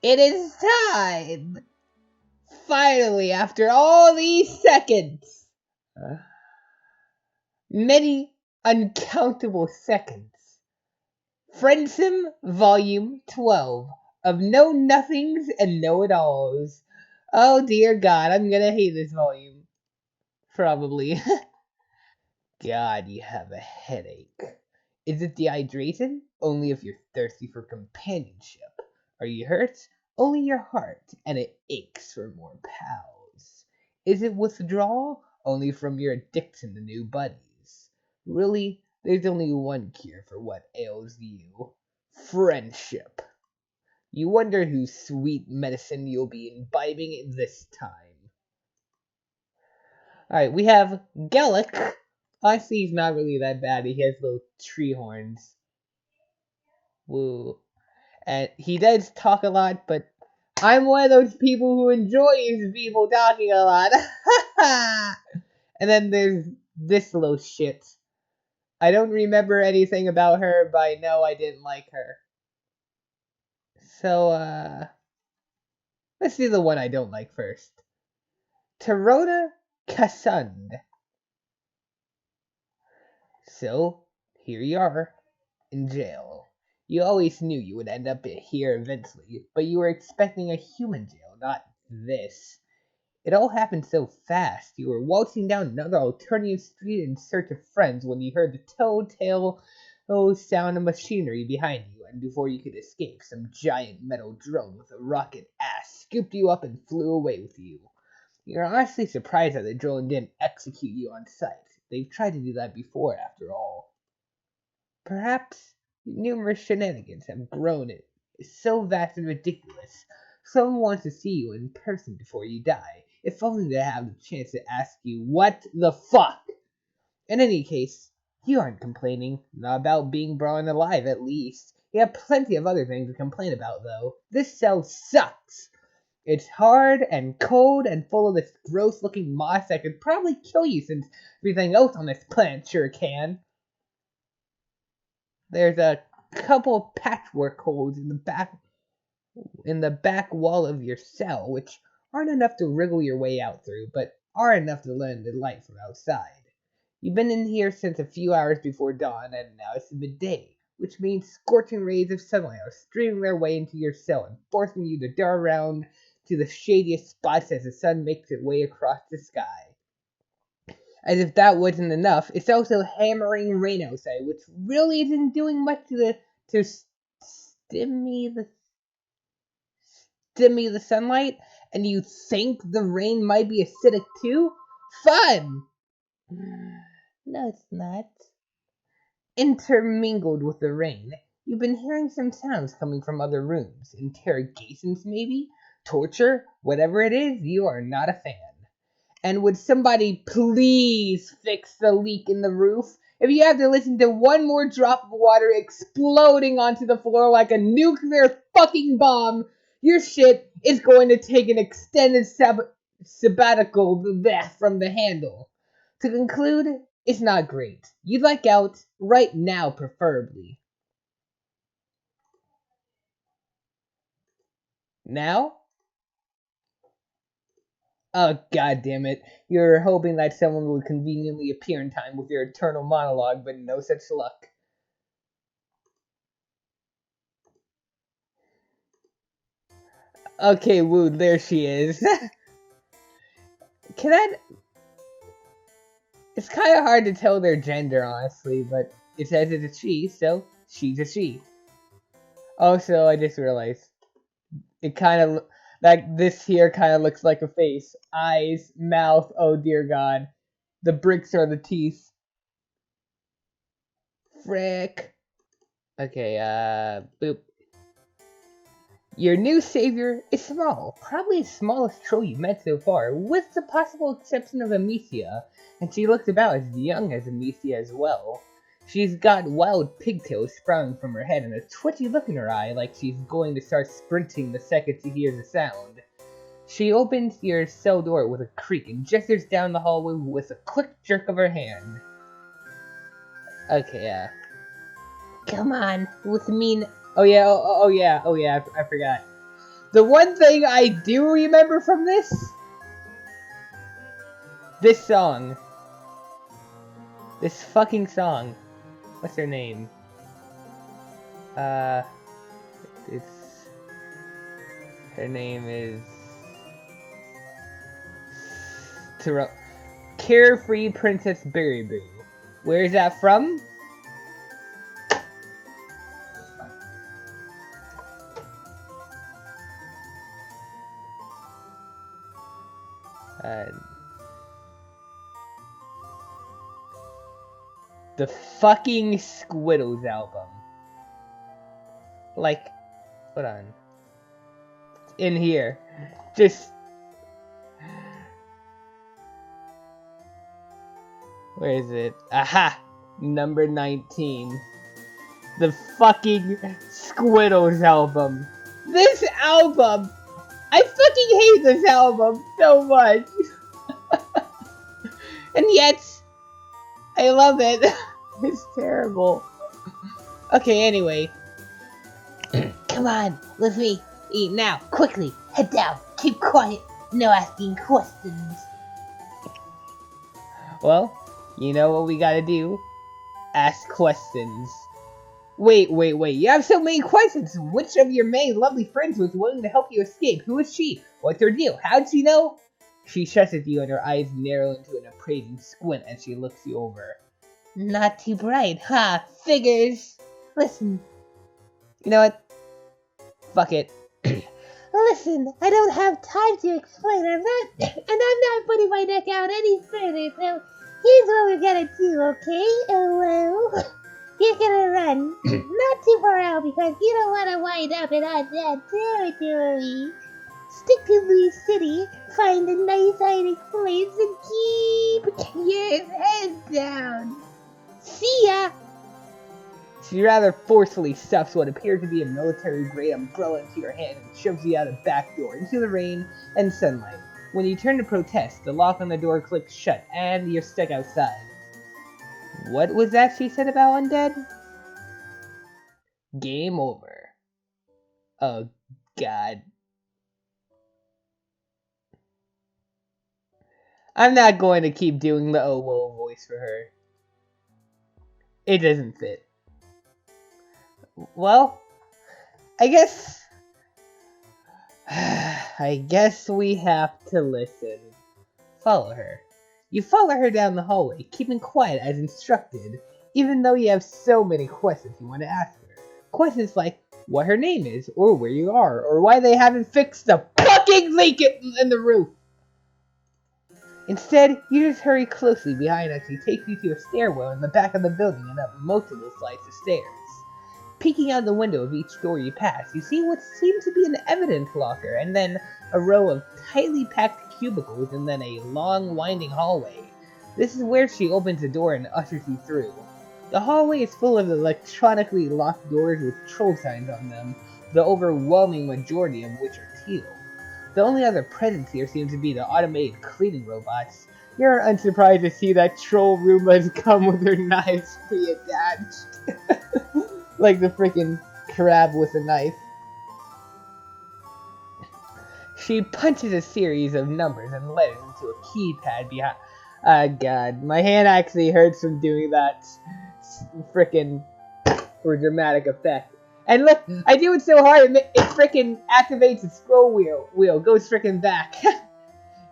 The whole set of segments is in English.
It is time! Finally, after all these seconds! Many uncountable seconds. Friendsim Volume 12 of Know Nothings and Know-It-Alls. Oh dear God, I'm gonna hate this volume. Probably. God, you have a headache. Is it dehydration? Only if you're thirsty for companionship. Are you hurt? Only your heart, and it aches for more pals. Is it withdrawal? Only from your addiction to new buddies. Really, there's only one cure for what ails you. Friendship. You wonder whose sweet medicine you'll be imbibing this time. Alright, we have Galekh. Honestly, he's not really that bad. He has little tree horns. Woo. And he does talk a lot, but I'm one of those people who enjoys people talking a lot. And then there's this little shit. I don't remember anything about her, but I know I didn't like her. So, let's do the one I don't like first. Tarona Kasund. So, here you are, in jail. You always knew you would end up here eventually, but you were expecting a human jail, not this. It all happened so fast. You were waltzing down another alternative street in search of friends when you heard the telltale sound of machinery behind you, and before you could escape, some giant metal drone with a rocket ass scooped you up and flew away with you. You're honestly surprised that the drone didn't execute you on sight. They've tried to do that before, after all. Perhaps numerous shenanigans have grown it so vast and ridiculous. Someone wants to see you in person before you die, if only to have the chance to ask you, what the fuck? In any case, you aren't complaining. Not about being brought alive, at least. You have plenty of other things to complain about, though. This cell sucks. It's hard and cold and full of this gross-looking moss that could probably kill you, since everything else on this planet sure can. There's a couple patchwork holes in the back wall of your cell, which aren't enough to wriggle your way out through, but are enough to let in the light from outside. You've been in here since a few hours before dawn, and now it's midday, which means scorching rays of sunlight are streaming their way into your cell and forcing you to dart around to the shadiest spots as the sun makes its way across the sky. As if that wasn't enough, it's also hammering rain outside, which really isn't doing much to stimmy the sunlight. And you think the rain might be acidic too? Fun! No, it's not. Intermingled with the rain, you've been hearing some sounds coming from other rooms. Interrogations, maybe? Torture? Whatever it is, you are not a fan. And would somebody please fix the leak in the roof? If you have to listen to one more drop of water exploding onto the floor like a nuclear fucking bomb, your shit is going to take an extended sabbatical from the handle. To conclude, it's not great. You'd like out right now, preferably. Now? Oh, god damn it. You're hoping that someone would conveniently appear in time with your eternal monologue, but no such luck. Okay, woo, there she is. It's kind of hard to tell their gender, honestly, but it says it's a she, so she's a she. Also, I just realized, it kind of, like, this here kind of looks like a face. Eyes, mouth, oh dear god. The bricks are the teeth. Frick. Okay, boop. Your new savior is small, probably the smallest troll you've met so far, with the possible exception of Amicia, and she looks about as young as Amicia as well. She's got wild pigtails sprouting from her head and a twitchy look in her eye like she's going to start sprinting the second she hears a sound. She opens your cell door with a creak and gestures down the hallway with a quick jerk of her hand. Okay, come on, with me. Oh yeah, I forgot. The one thing I do remember from this song. This fucking song. What's her name? It's... Her name is... Carefree Princess Berry Boo. Where is that from? The fucking Squiddles album. Like, hold on. In here. Just... Where is it? Aha! Number 19. The fucking Squiddles album. This album! I fucking hate this album so much! And yet, I love it. It's terrible. Okay, anyway. Come on, with me. Eat now, quickly. Head down. Keep quiet. No asking questions. Well, you know what we gotta do? Ask questions. Wait. You have so many questions. Which of your many lovely friends was willing to help you escape? Who is she? What's her deal? How'd she know? She shuts at you and her eyes narrow into an appraising squint as she looks you over. Not too bright, huh? Figures. Listen. You know what? Fuck it. Listen, I don't have time to explain. I'm not putting my neck out any further, so here's what we're gonna do, okay? Well, you're gonna run. Not too far out because you don't want to wind up in undead territory. Stick to the city, find a nice hiding place, and keep your head down. See ya! She rather forcefully stuffs what appears to be a military-grade umbrella into your hand and shoves you out a back door into the rain and sunlight. When you turn to protest, the lock on the door clicks shut, and you're stuck outside. What was that she said about undead? Game over. Oh, God. I'm not going to keep doing the oh whoa voice for her. It doesn't fit. Well, I guess we have to listen. Follow her. You follow her down the hallway, keeping quiet as instructed, even though you have so many questions you want to ask her. Questions like what her name is, or where you are, or why they haven't fixed the fucking leak in the roof. Instead, you just hurry closely behind as she takes you to a stairwell in the back of the building and up multiple flights of stairs. Peeking out the window of each door you pass, you see what seems to be an evidence locker, and then a row of tightly packed cubicles, and then a long, winding hallway. This is where she opens a door and ushers you through. The hallway is full of electronically locked doors with troll signs on them, the overwhelming majority of which are teal. The only other presence here seems to be the automated cleaning robots. You're unsurprised to see that troll Roombas come with their knives pre-attached. Like the freaking crab with a knife. She punches a series of numbers and letters into a keypad behind. Ah, God. My hand actually hurts from doing that freaking for dramatic effect. And look, I do it so hard, it freaking activates the scroll wheel, goes freaking back.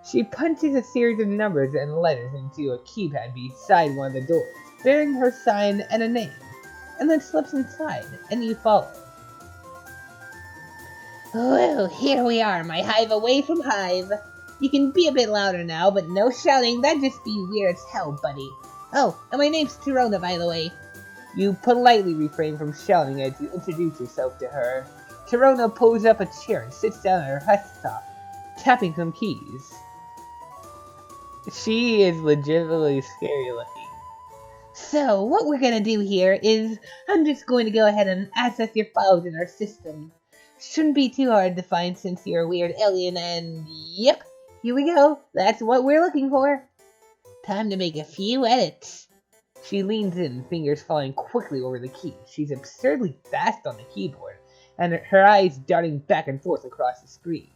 She punches a series of numbers and letters into a keypad beside one of the doors, bearing her sign and a name, and then slips inside, and you follow. Well, here we are, my hive away from hive. You can be a bit louder now, but no shouting, that'd just be weird as hell, buddy. Oh, and my name's Tirona, by the way. You politely refrain from shouting as you introduce yourself to her. Tirona pulls up a chair and sits down at her desktop, tapping some keys. She is legitimately scary looking. So, what we're gonna do here is, I'm just going to go ahead and access your files in our system. Shouldn't be too hard to find since you're a weird alien, and yep, here we go. That's what we're looking for. Time to make a few edits. She leans in, fingers falling quickly over the keys. She's absurdly fast on the keyboard, and her eyes darting back and forth across the screen.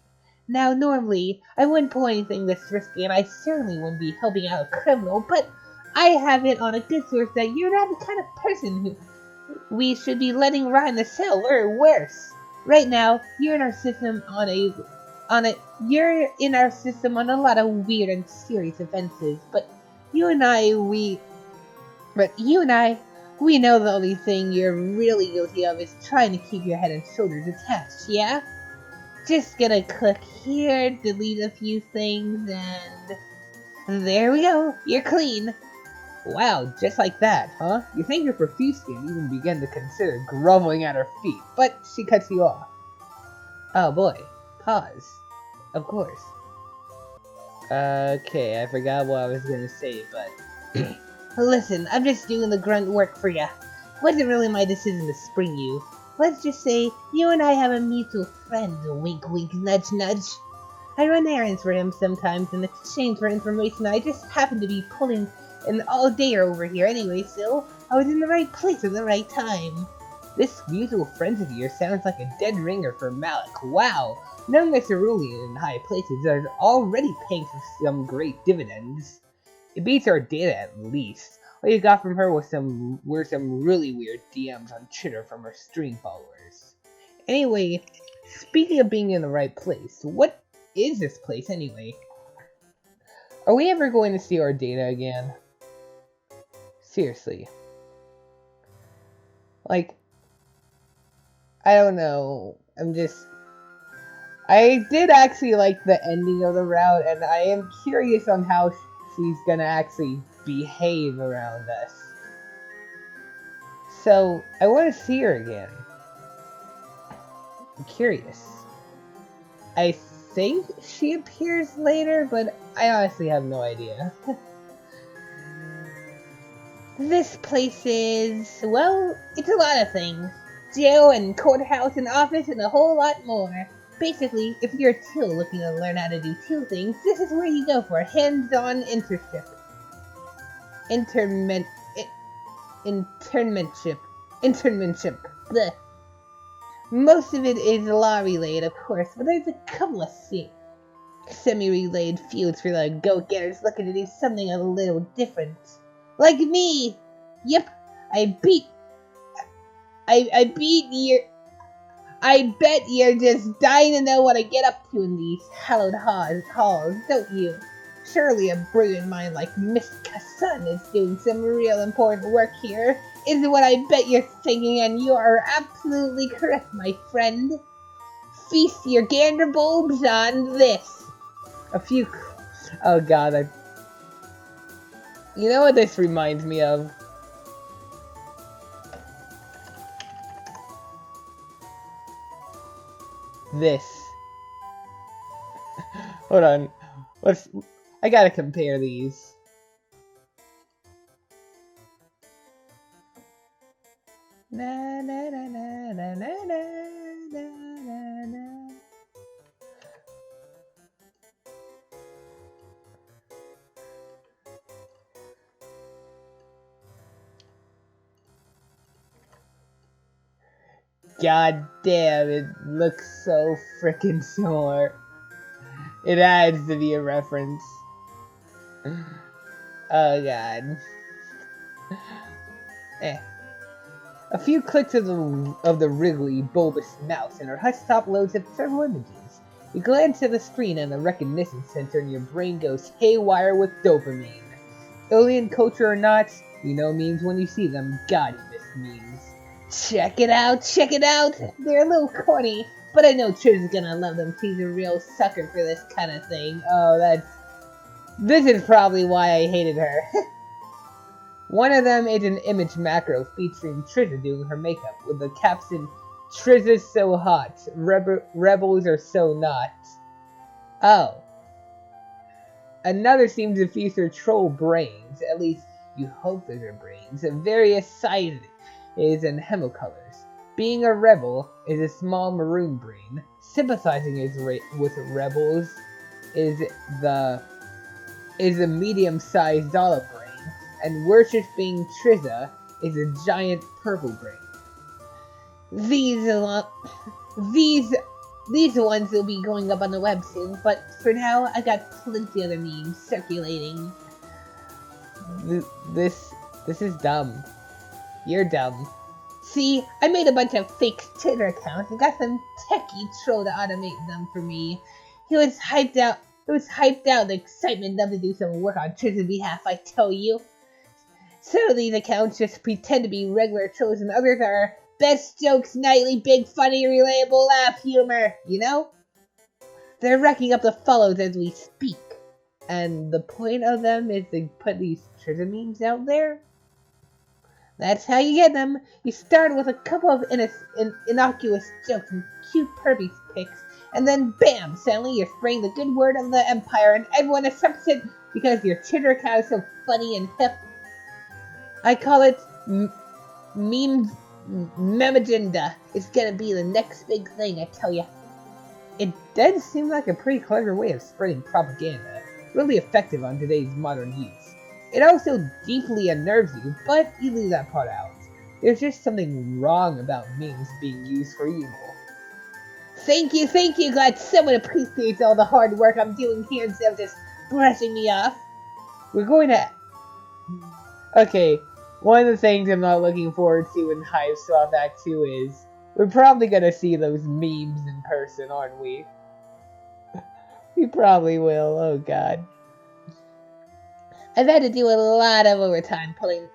Now, normally, I wouldn't pull anything this risky, and I certainly wouldn't be helping out a criminal, but I have it on a good source that you're not the kind of person who we should be letting rot in the cell, or worse. Right now, you're in our system on a lot of weird and serious offenses, but you and I, we know the only thing you're really guilty of is trying to keep your head and shoulders attached, yeah? Just gonna click here, delete a few things, and there we go, you're clean. Wow, just like that, huh? You think your profuse can even begin to consider groveling at her feet, but she cuts you off. Oh boy, pause. Of course. Okay, I forgot what I was gonna say, but... Listen, I'm just doing the grunt work for ya. Wasn't really my decision to spring you. Let's just say, you and I have a mutual friend, wink wink nudge nudge. I run errands for him sometimes in exchange for information. I just happen to be pulling an all-dayer over here anyway, so I was in the right place at the right time. This mutual friend of yours sounds like a dead ringer for Malik. Wow, knowing a cerulean in high places are already paying for some great dividends. It beats our data at least. All you got from her were some really weird DMs on Twitter from her stream followers. Anyway, speaking of being in the right place, what is this place anyway? Are we ever going to see our data again? Seriously. Like, I don't know. I did actually like the ending of the route, and I am curious on how she's gonna actually behave around us. So, I want to see her again. I'm curious. I think she appears later, but I honestly have no idea. This place is, well, it's a lot of things. Jail and courthouse and office and a whole lot more. Basically, if you're a till looking to learn how to do till things, this is where you go for a hands-on internship. Internship. Blech. Most of it is law-related, of course, but there's a couple of semi-related fields for the go-getters looking to do something a little different. Like me! Yep, I bet you're just dying to know what I get up to in these hallowed halls, don't you? Surely a brilliant mind like Miss Kassan is doing some real important work here, is what I bet you're thinking, and you are absolutely correct, my friend. Feast your gander bulbs on this. Oh god, you know what this reminds me of? This. Hold on. I gotta compare these. Na na na na na na na na na. God damn, it looks so freaking similar. It adds to be a reference. Oh god. A few clicks of the wriggly, bulbous mouse, and our husktop loads up several images. You glance at the screen, and the recognition center in your brain goes haywire with dopamine. Alien culture or not, you know memes when you see them. God, you miss memes. Check it out! They're a little corny, but I know Trish is gonna love them. She's a real sucker for this kind of thing. Oh, this is probably why I hated her. One of them is an image macro featuring Trizza doing her makeup with the caption, "Trizza's so hot, rebels are so not." Oh. Another seems to feature troll brains, at least you hope those are brains, of various sizes and hemicolors. Being a rebel is a small maroon brain. Sympathizing with rebels is a medium-sized olive brain. And worshipping Trizza is a giant purple brain. These these these ones will be going up on the web soon, but for now, I got plenty of other memes circulating. This is dumb. You're dumb. See, I made a bunch of fake Twitter accounts and got some techie troll to automate them for me. He was hyped out. It was hyped out the excitement enough to do some work on Triz's behalf, I tell you. Some of these accounts just pretend to be regular trolls and others are best jokes nightly, big, funny, relatable laugh humor, you know? They're racking up the follows as we speak. And the point of them is to put these Triz memes out there. That's how you get them. You start with a couple of innocuous jokes and cute pervy pics, and then bam, suddenly you're spreading the good word of the Empire and everyone accepts it because your Twitter account is so funny and hip. I call it meme memagenda. It's gonna be the next big thing, I tell ya. It does seem like a pretty clever way of spreading propaganda. Really effective on today's modern youth. It also deeply unnerves you, but you leave that part out. There's just something wrong about memes being used for evil. Thank you, glad someone appreciates all the hard work I'm doing here instead of just brushing me off. We're going to... Okay, one of the things I'm not looking forward to in Hiveswap Act 2 is we're probably going to see those memes in person, aren't we? We probably will, oh god. I've had to do a lot of overtime putting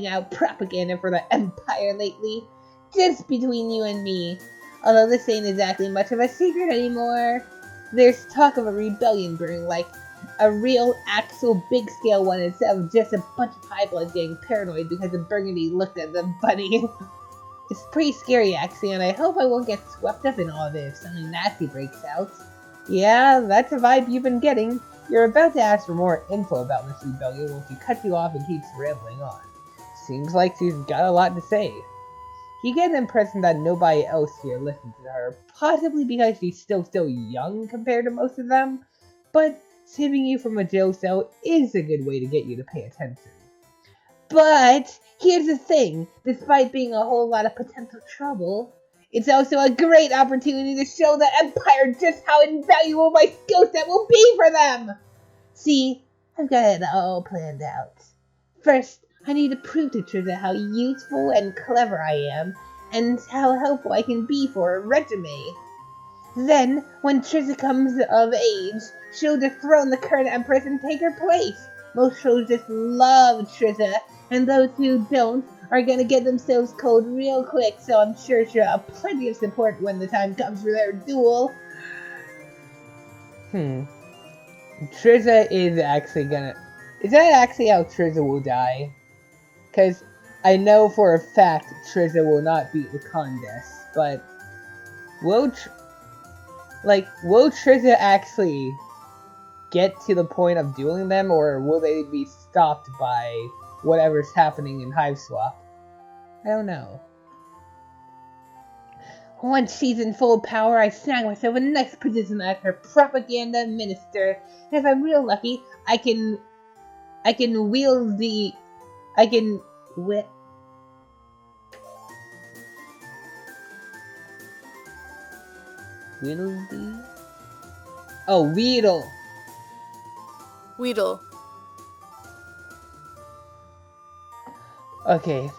out propaganda for the Empire lately, just between you and me. Although this ain't exactly much of a secret anymore. There's talk of a rebellion brewing, like a real, actual, big-scale one instead of just a bunch of high-bloods getting paranoid because the Burgundy looked at them funny. It's pretty scary, actually, and I hope I won't get swept up in all of it if something nasty breaks out. Yeah, that's a vibe you've been getting. You're about to ask for more info about this rebellion when she cuts you off and keeps rambling on. Seems like she's got a lot to say. You get the impression that nobody else here listens to her, possibly because she's still so young compared to most of them, but saving you from a jail cell is a good way to get you to pay attention. But here's the thing, despite being a whole lot of potential trouble, it's also a great opportunity to show the Empire just how invaluable my skill set will be for them! See, I've got it all planned out. First, I need to prove to Triza how useful and clever I am, and how helpful I can be for her resume. Then, when Triza comes of age, she'll dethrone the current Empress and take her place. Most trolls just love Triza, and those who don't are gonna get themselves cold real quick, so I'm sure she'll have plenty of support when the time comes for their duel. Triza is actually gonna... Is that actually how Triza will die? Because I know for a fact Triza will not beat the contest, but... Will Triza actually get to the point of dueling them, or will they be stopped by whatever's happening in Hiveswap? I don't know. Once she's in full power, I snag myself a nice position as her propaganda minister. And if I'm real lucky, I can wield the... Weedle. Weedle. Okay.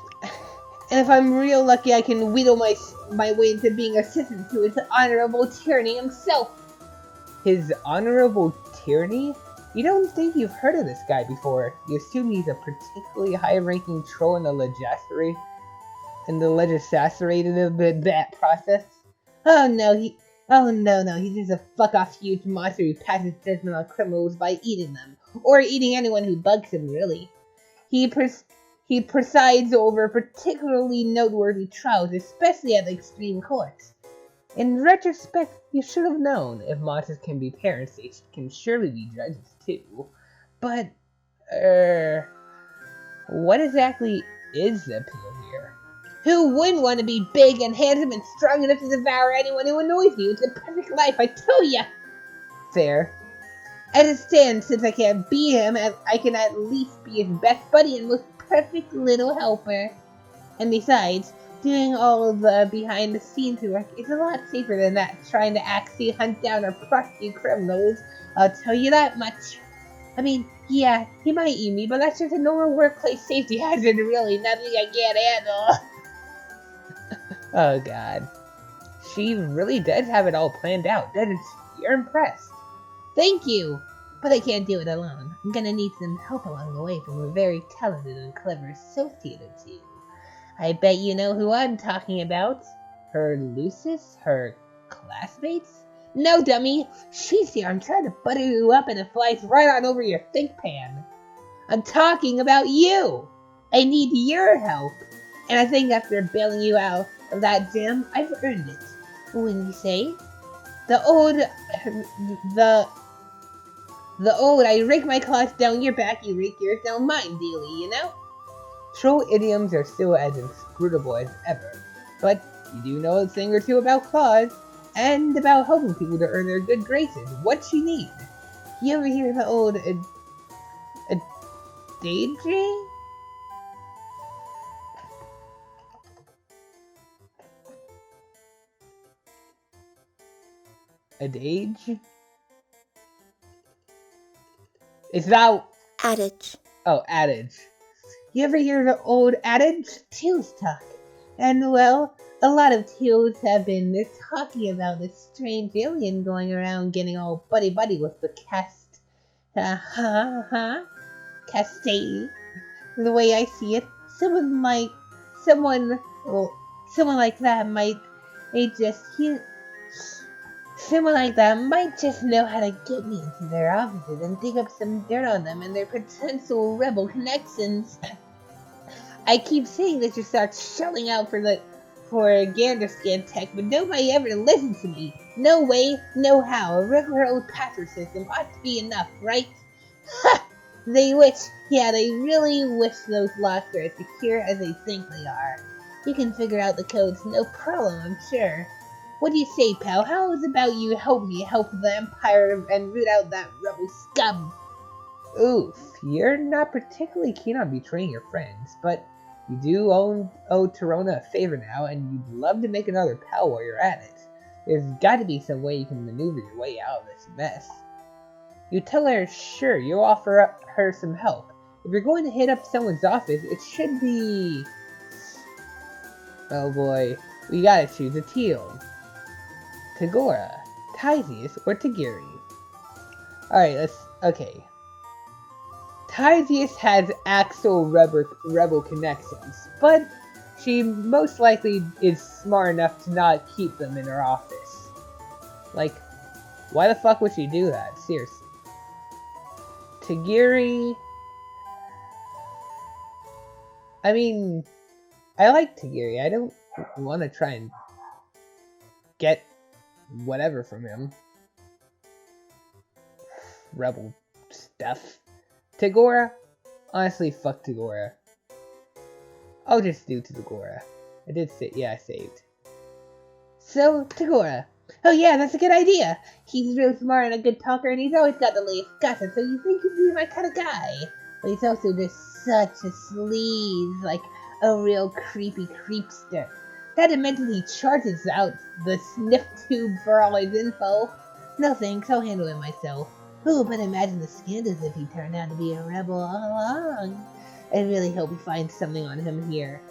And if I'm real lucky, I can wheedle my way into being assistant to his honorable tyranny himself. His honorable tyranny? You don't think you've heard of this guy before. You assume he's a particularly high-ranking troll in the legislative process. Oh no, he's just a fuck-off huge monster who passes judgment on criminals by eating them, or eating anyone who bugs him, really. He presides over particularly noteworthy trials, especially at the extreme courts. In retrospect, you should have known. If monsters can be parents, they can surely be judges too. But, what exactly is the appeal here? Who wouldn't want to be big and handsome and strong enough to devour anyone who annoys you? It's a perfect life, I tell ya! Fair. As it stands, since I can't be him, I can at least be his best buddy and most perfect little helper. And besides, Doing all of the behind-the-scenes work is a lot safer than that, trying to actually hunt down or prosecute criminals. I'll tell you that much. I mean, yeah, he might eat me, but that's just a normal workplace safety hazard, really, nothing I can't handle. Oh god. She really does have it all planned out, doesn't she? You're impressed. Thank you! But I can't do it alone. I'm gonna need some help along the way from a very talented and clever associate or two. I bet you know who I'm talking about. Her Lucis? Her classmates? No, dummy! She's here. I'm trying to butter you up and it flies right on over your think pan. I'm talking about you! I need your help. And I think after bailing you out of that gym, I've earned it. When you say, the old I rake my claws down your back, you rake yours down mine dealy, you know? Troll idioms are still as inscrutable as ever, but you do know a thing or two about claws, and about helping people to earn their good graces. What you need? You ever hear the old adage? Adage? It's not... Adage. Oh, adage. You ever hear the old adage? Teals talk. And well, a lot of teals have been talking about this strange alien going around getting all buddy-buddy with the Castay. The way I see it, someone like that might just know how to get me into their offices and dig up some dirt on them and their potential rebel connections. I keep saying they should start shelling out for Ganderscan tech, but nobody ever listens to me. No way, no how. A regular old password system ought to be enough, right? Ha! They really wish those locks are as secure as they think they are. You can figure out the codes, no problem, I'm sure. What do you say, pal? How is about you help me help the Empire and root out that rebel scum? Oof, you're not particularly keen on betraying your friends, but you do owe Torona a favor now, and you'd love to make another pal while you're at it. There's gotta be some way you can maneuver your way out of this mess. You tell her, sure, you'll offer her some help. If you're going to hit up someone's office, it should be... Oh boy, we gotta choose a teal. Tagora, Tyzias, or Tagiri. Alright, okay. Tyzias has actual rebel connections, but she most likely is smart enough to not keep them in her office. Like, why the fuck would she do that? Seriously. Tagiri... I mean, I like Tagiri. I don't want to try and get whatever from him. Rebel stuff. Tagora? Honestly, fuck Tagora. I'll just do Tagora. I did say, yeah, I saved. So, Tagora. Oh yeah, that's a good idea. He's real smart and a good talker, and he's always got the latest gossip, so you think he'd be my kind of guy. But he's also just such a sleaze, like a real creepy creepster. That mentally charges out the sniff tube for all his info. No thanks, I'll handle it myself. Ooh, but imagine the scandals if he turned out to be a rebel all along. I really hope we find something on him here.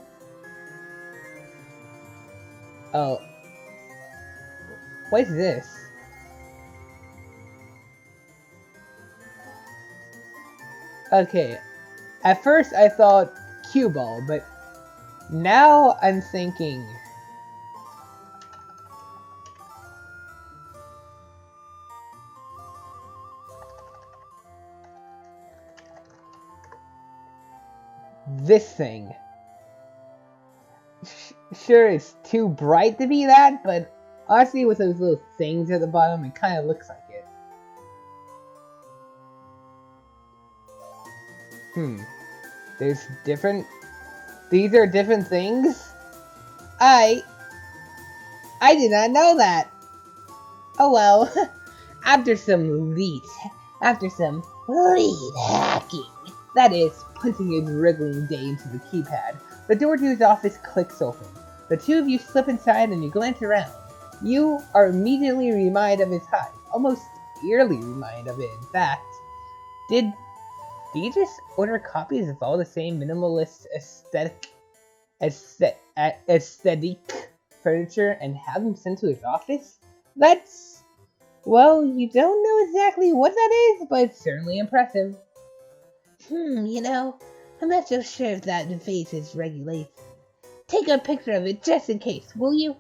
Oh. What is this? Okay. At first I thought cue ball, but now I'm thinking... this thing. Sure, it's too bright to be that, but honestly, with those little things at the bottom, it kind of looks like it. There's different... These are different things? I did not know that! Oh well. After some lead hacking, that is, punching his wriggling day into the keypad, the door to his office clicks open. The two of you slip inside and you glance around. You are immediately reminded of his hive, almost eerily reminded of it, in fact. Did you just order copies of all the same minimalist aesthetic furniture and have them sent to his office? That's... well, you don't know exactly what that is, but it's certainly impressive. You know, I'm not so sure if that vase is regulated. Take a picture of it just in case, will you?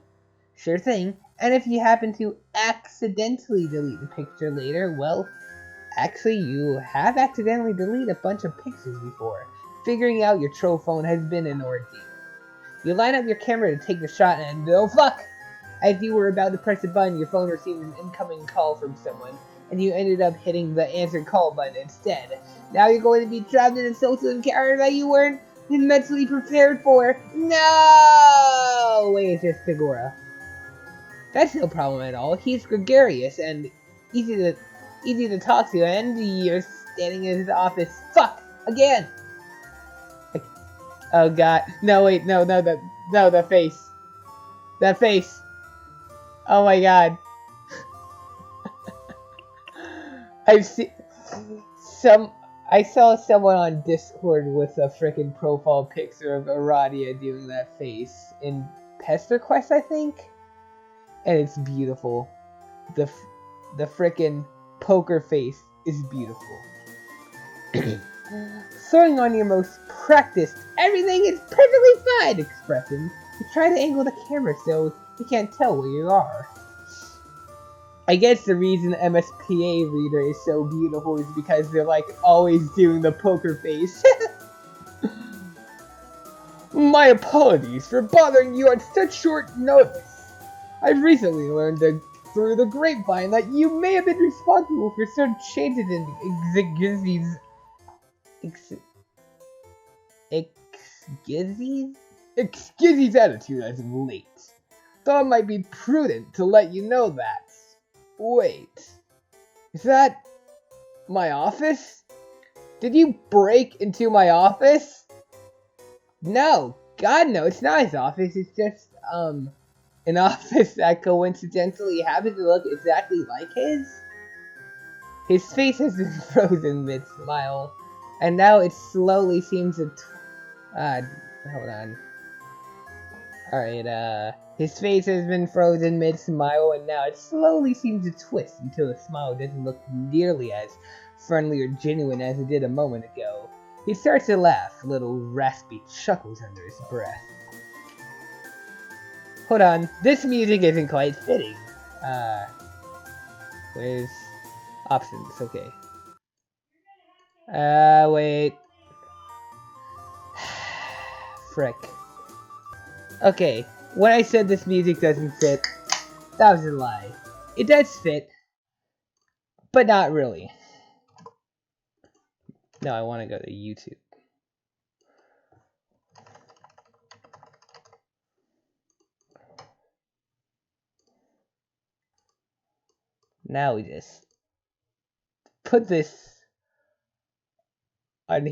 Sure thing. And if you happen to accidentally delete the picture later, well, actually you have accidentally deleted a bunch of pictures before. Figuring out your troll phone has been an ordeal. You line up your camera to take the shot and oh fuck! As you were about to press the button, your phone received an incoming call from someone, and you ended up hitting the answer call button instead. Now you're going to be trapped in a social encounter that you weren't mentally prepared for. No! Wait, it's just Segura. That's no problem at all. He's gregarious and easy to talk to, and you're standing in his office. Fuck! Again! Oh god. No, wait, no, the face. That face. Oh my god. I saw someone on Discord with a freaking profile picture of Aradia doing that face in Pester Quest, I think? And it's beautiful. The frickin' poker face is beautiful. Throwing on your most practiced, everything is perfectly fine expression, you try to angle the camera so you can't tell where you are. I guess the reason MSPA reader is so beautiful is because they're like always doing the poker face. My apologies for bothering you on such short notice. I've recently learned through the grapevine that you may have been responsible for some changes in Gizzy's attitude as of late. Thought it might be prudent to let you know that. Wait, is that my office? Did you break into my office? No, God no, it's not his office, it's just, an office that coincidentally happens to look exactly like his. His face has been frozen mid-smile, and now it slowly seems to... hold on. Alright, his face has been frozen mid-smile, and now it slowly seems to twist until the smile doesn't look nearly as friendly or genuine as it did a moment ago. He starts to laugh, little raspy chuckles under his breath. Hold on, this music isn't quite fitting. Where's options? Okay. Wait. Frick. Okay, when I said this music doesn't fit, that was a lie. It does fit, but not really. No, I want to go to YouTube. Now we just put this on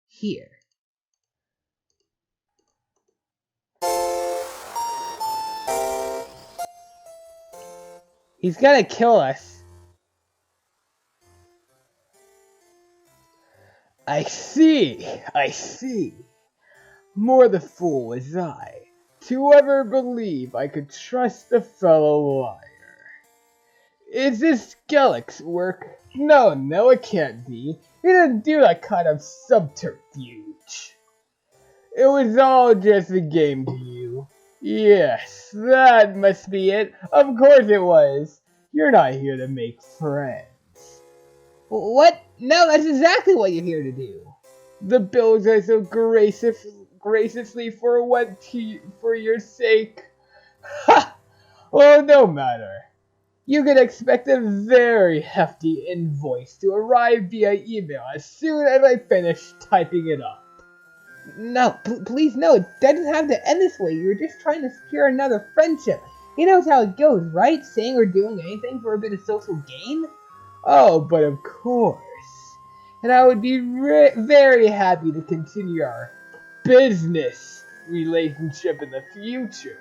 here. He's gonna kill us. I see. More the fool was I, to ever believe I could trust a fellow liar. Is this Galekh's work? No, it can't be. He didn't do that kind of subterfuge. It was all just a game to you. Yes, that must be it. Of course it was. You're not here to make friends. What? No, that's exactly what you're here to do. The bills are so graciously for your sake. Ha! Well, no matter. You can expect a very hefty invoice to arrive via email as soon as I finish typing it up. No, please no, it doesn't have to end this way. You're just trying to secure another friendship. He knows how it goes, right? Saying or doing anything for a bit of social gain? Oh, but of course. And I would be very happy to continue our business relationship in the future,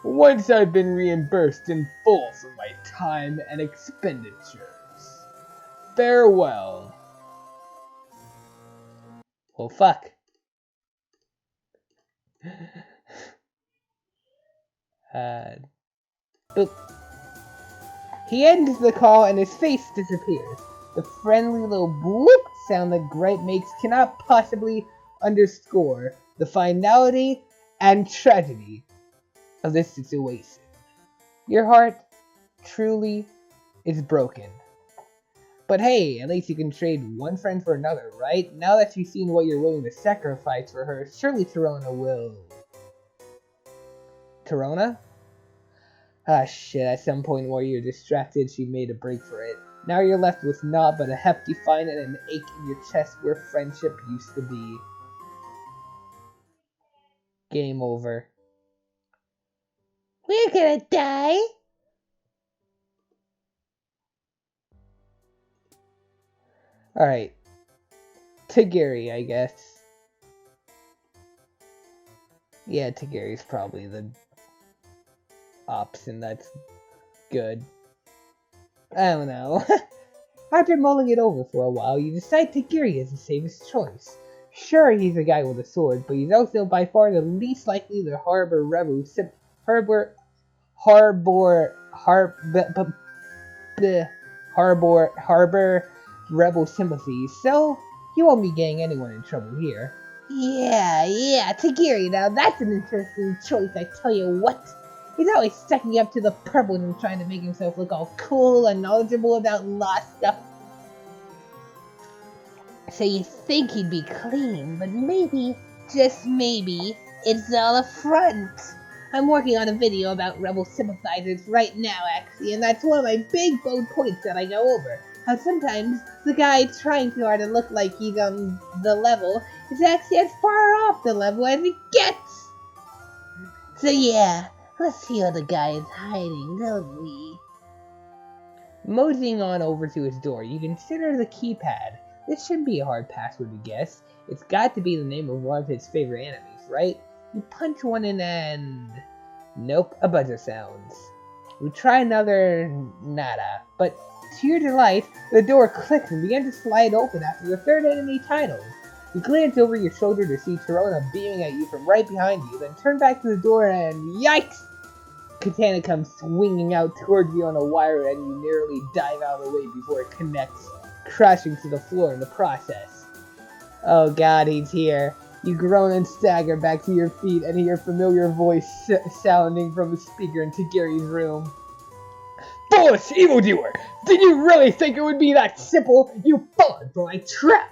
once I've been reimbursed in full for my time and expenditures. Farewell. Well, fuck. Boop. He ends the call and his face disappears. The friendly little bloop sound that Gripe makes cannot possibly underscore the finality and tragedy of this situation. Your heart truly is broken. But hey, at least you can trade one friend for another, right? Now that you've seen what you're willing to sacrifice for her, surely Torona will... Torona? Ah shit, at some point while you're distracted, she made a break for it. Now you're left with naught but a hefty fine and an ache in your chest where friendship used to be. Game over. We're gonna die. Alright. Tagari, I guess. Yeah, Tagari's probably the option that's good. I don't know. After mulling it over for a while, you decide Tagari is the safest choice. Sure, he's a guy with a sword, but he's also by far the least likely to harbor rebel sympathies, so you won't be getting anyone in trouble here. Yeah, Tagari, now that's an interesting choice, I tell you what. He's always stacking up to the purples and trying to make himself look all cool and knowledgeable about lost stuff. So you think he'd be clean, but maybe, just maybe, it's all a front. I'm working on a video about rebel sympathizers right now, actually, and that's one of my big bold points that I go over. How sometimes the guy trying too hard to look like he's on the level is actually as far off the level as it gets. So yeah, let's see what the guy is hiding, don't we? Moseying on over to his door, you consider the keypad. This shouldn't be a hard password to guess. It's got to be the name of one of his favorite enemies, right? You punch one in and... Nope, a buzzer sounds. You try another... Nada. But to your delight, the door clicks and begins to slide open after the third enemy title. You glance over your shoulder to see Torona beaming at you from right behind you, then turn back to the door and... Yikes! Katana comes swinging out towards you on a wire and you nearly dive out of the way before it connects, crashing to the floor in the process. Oh god, he's here. You groan and stagger back to your feet and hear a familiar voice sounding from the speaker in Tagari's room. Foolish evildoer! Did you really think it would be that simple? You fell into my trap!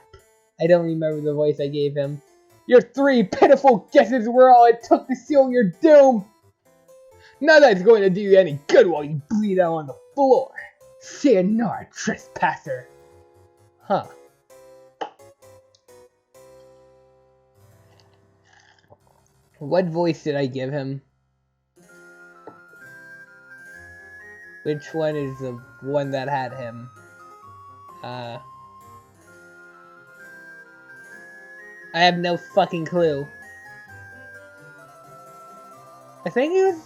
I don't remember the voice I gave him. Your 3 pitiful guesses were all it took to seal your doom! None that's going to do you any good while you bleed out on the floor. Sayonara, trespasser. Huh. What voice did I give him? Which one is the one that had him? I have no fucking clue. I think it was...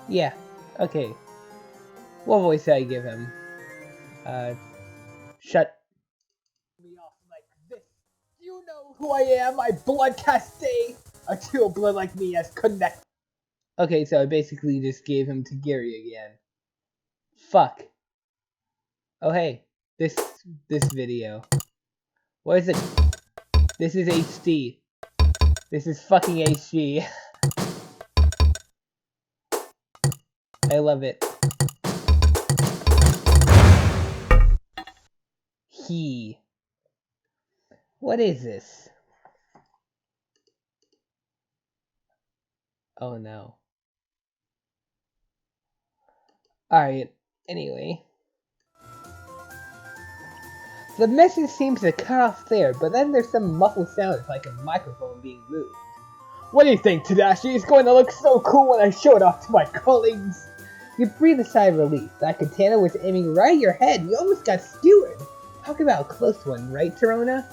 Yeah, okay. What voice did I give him? Shut me off like this. You know who I am, my blood caste. A true blood like me has connected. Okay, so I basically just gave him to Gary again. Fuck. Oh hey, this video. What is it? This is HD. This is fucking HD. I love it. What is this? Oh no. Alright, anyway. The message seems to cut off there, but then there's some muffled sounds like a microphone being moved. What do you think, Tadashi? It's going to look so cool when I show it off to my colleagues! You breathe a sigh of relief. That katana was aiming right at your head. You almost got skewered. Talk about a close one, right, Torona?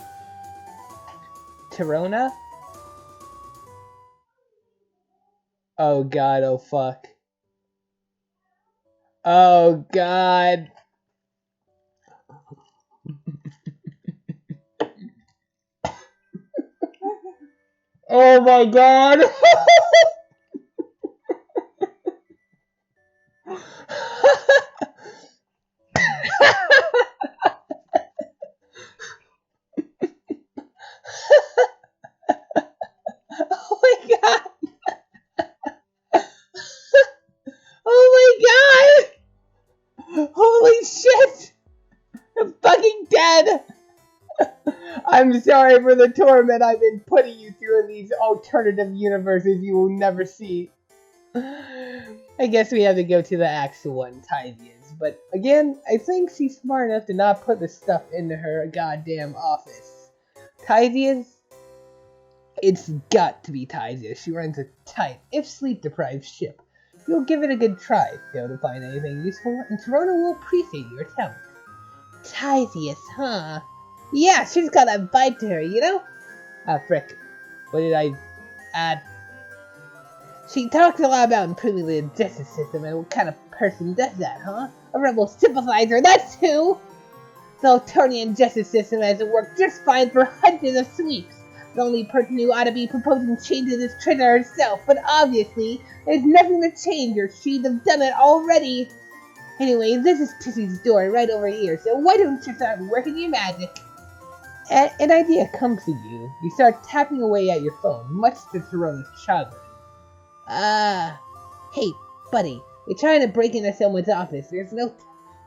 Torona? Oh god, oh fuck. Oh god. Oh my god. Oh my god. Oh my god. Holy shit. I'm fucking dead. I'm sorry for the torment I've been putting you through in these alternative universes you will never see. I guess we have to go to the actual one, tyzias. But again, I think she's smart enough to not put the stuff into her goddamn office. tyzias? It's got to be tyzias. She runs a tight, if sleep-deprived ship. You'll give it a good try, fail to find anything useful, and Torona will appreciate your attempt. tyzias, huh? Yeah, she's got a vibe to her, you know? Ah, frick. What did I add? She talks a lot about improving the justice system, and what kind of person does that, huh? A rebel sympathizer, that's who! The Altonian justice system has worked just fine for hundreds of sweeps. The only person who ought to be proposing changes is Trina herself, but obviously, there's nothing to change or she'd have done it already. Anyway, this is Tissy's door right over here, so why don't you start working your magic? An idea comes to you. You start tapping away at your phone, much to Torona's chagrin. Hey, buddy, you're trying to break into someone's office. This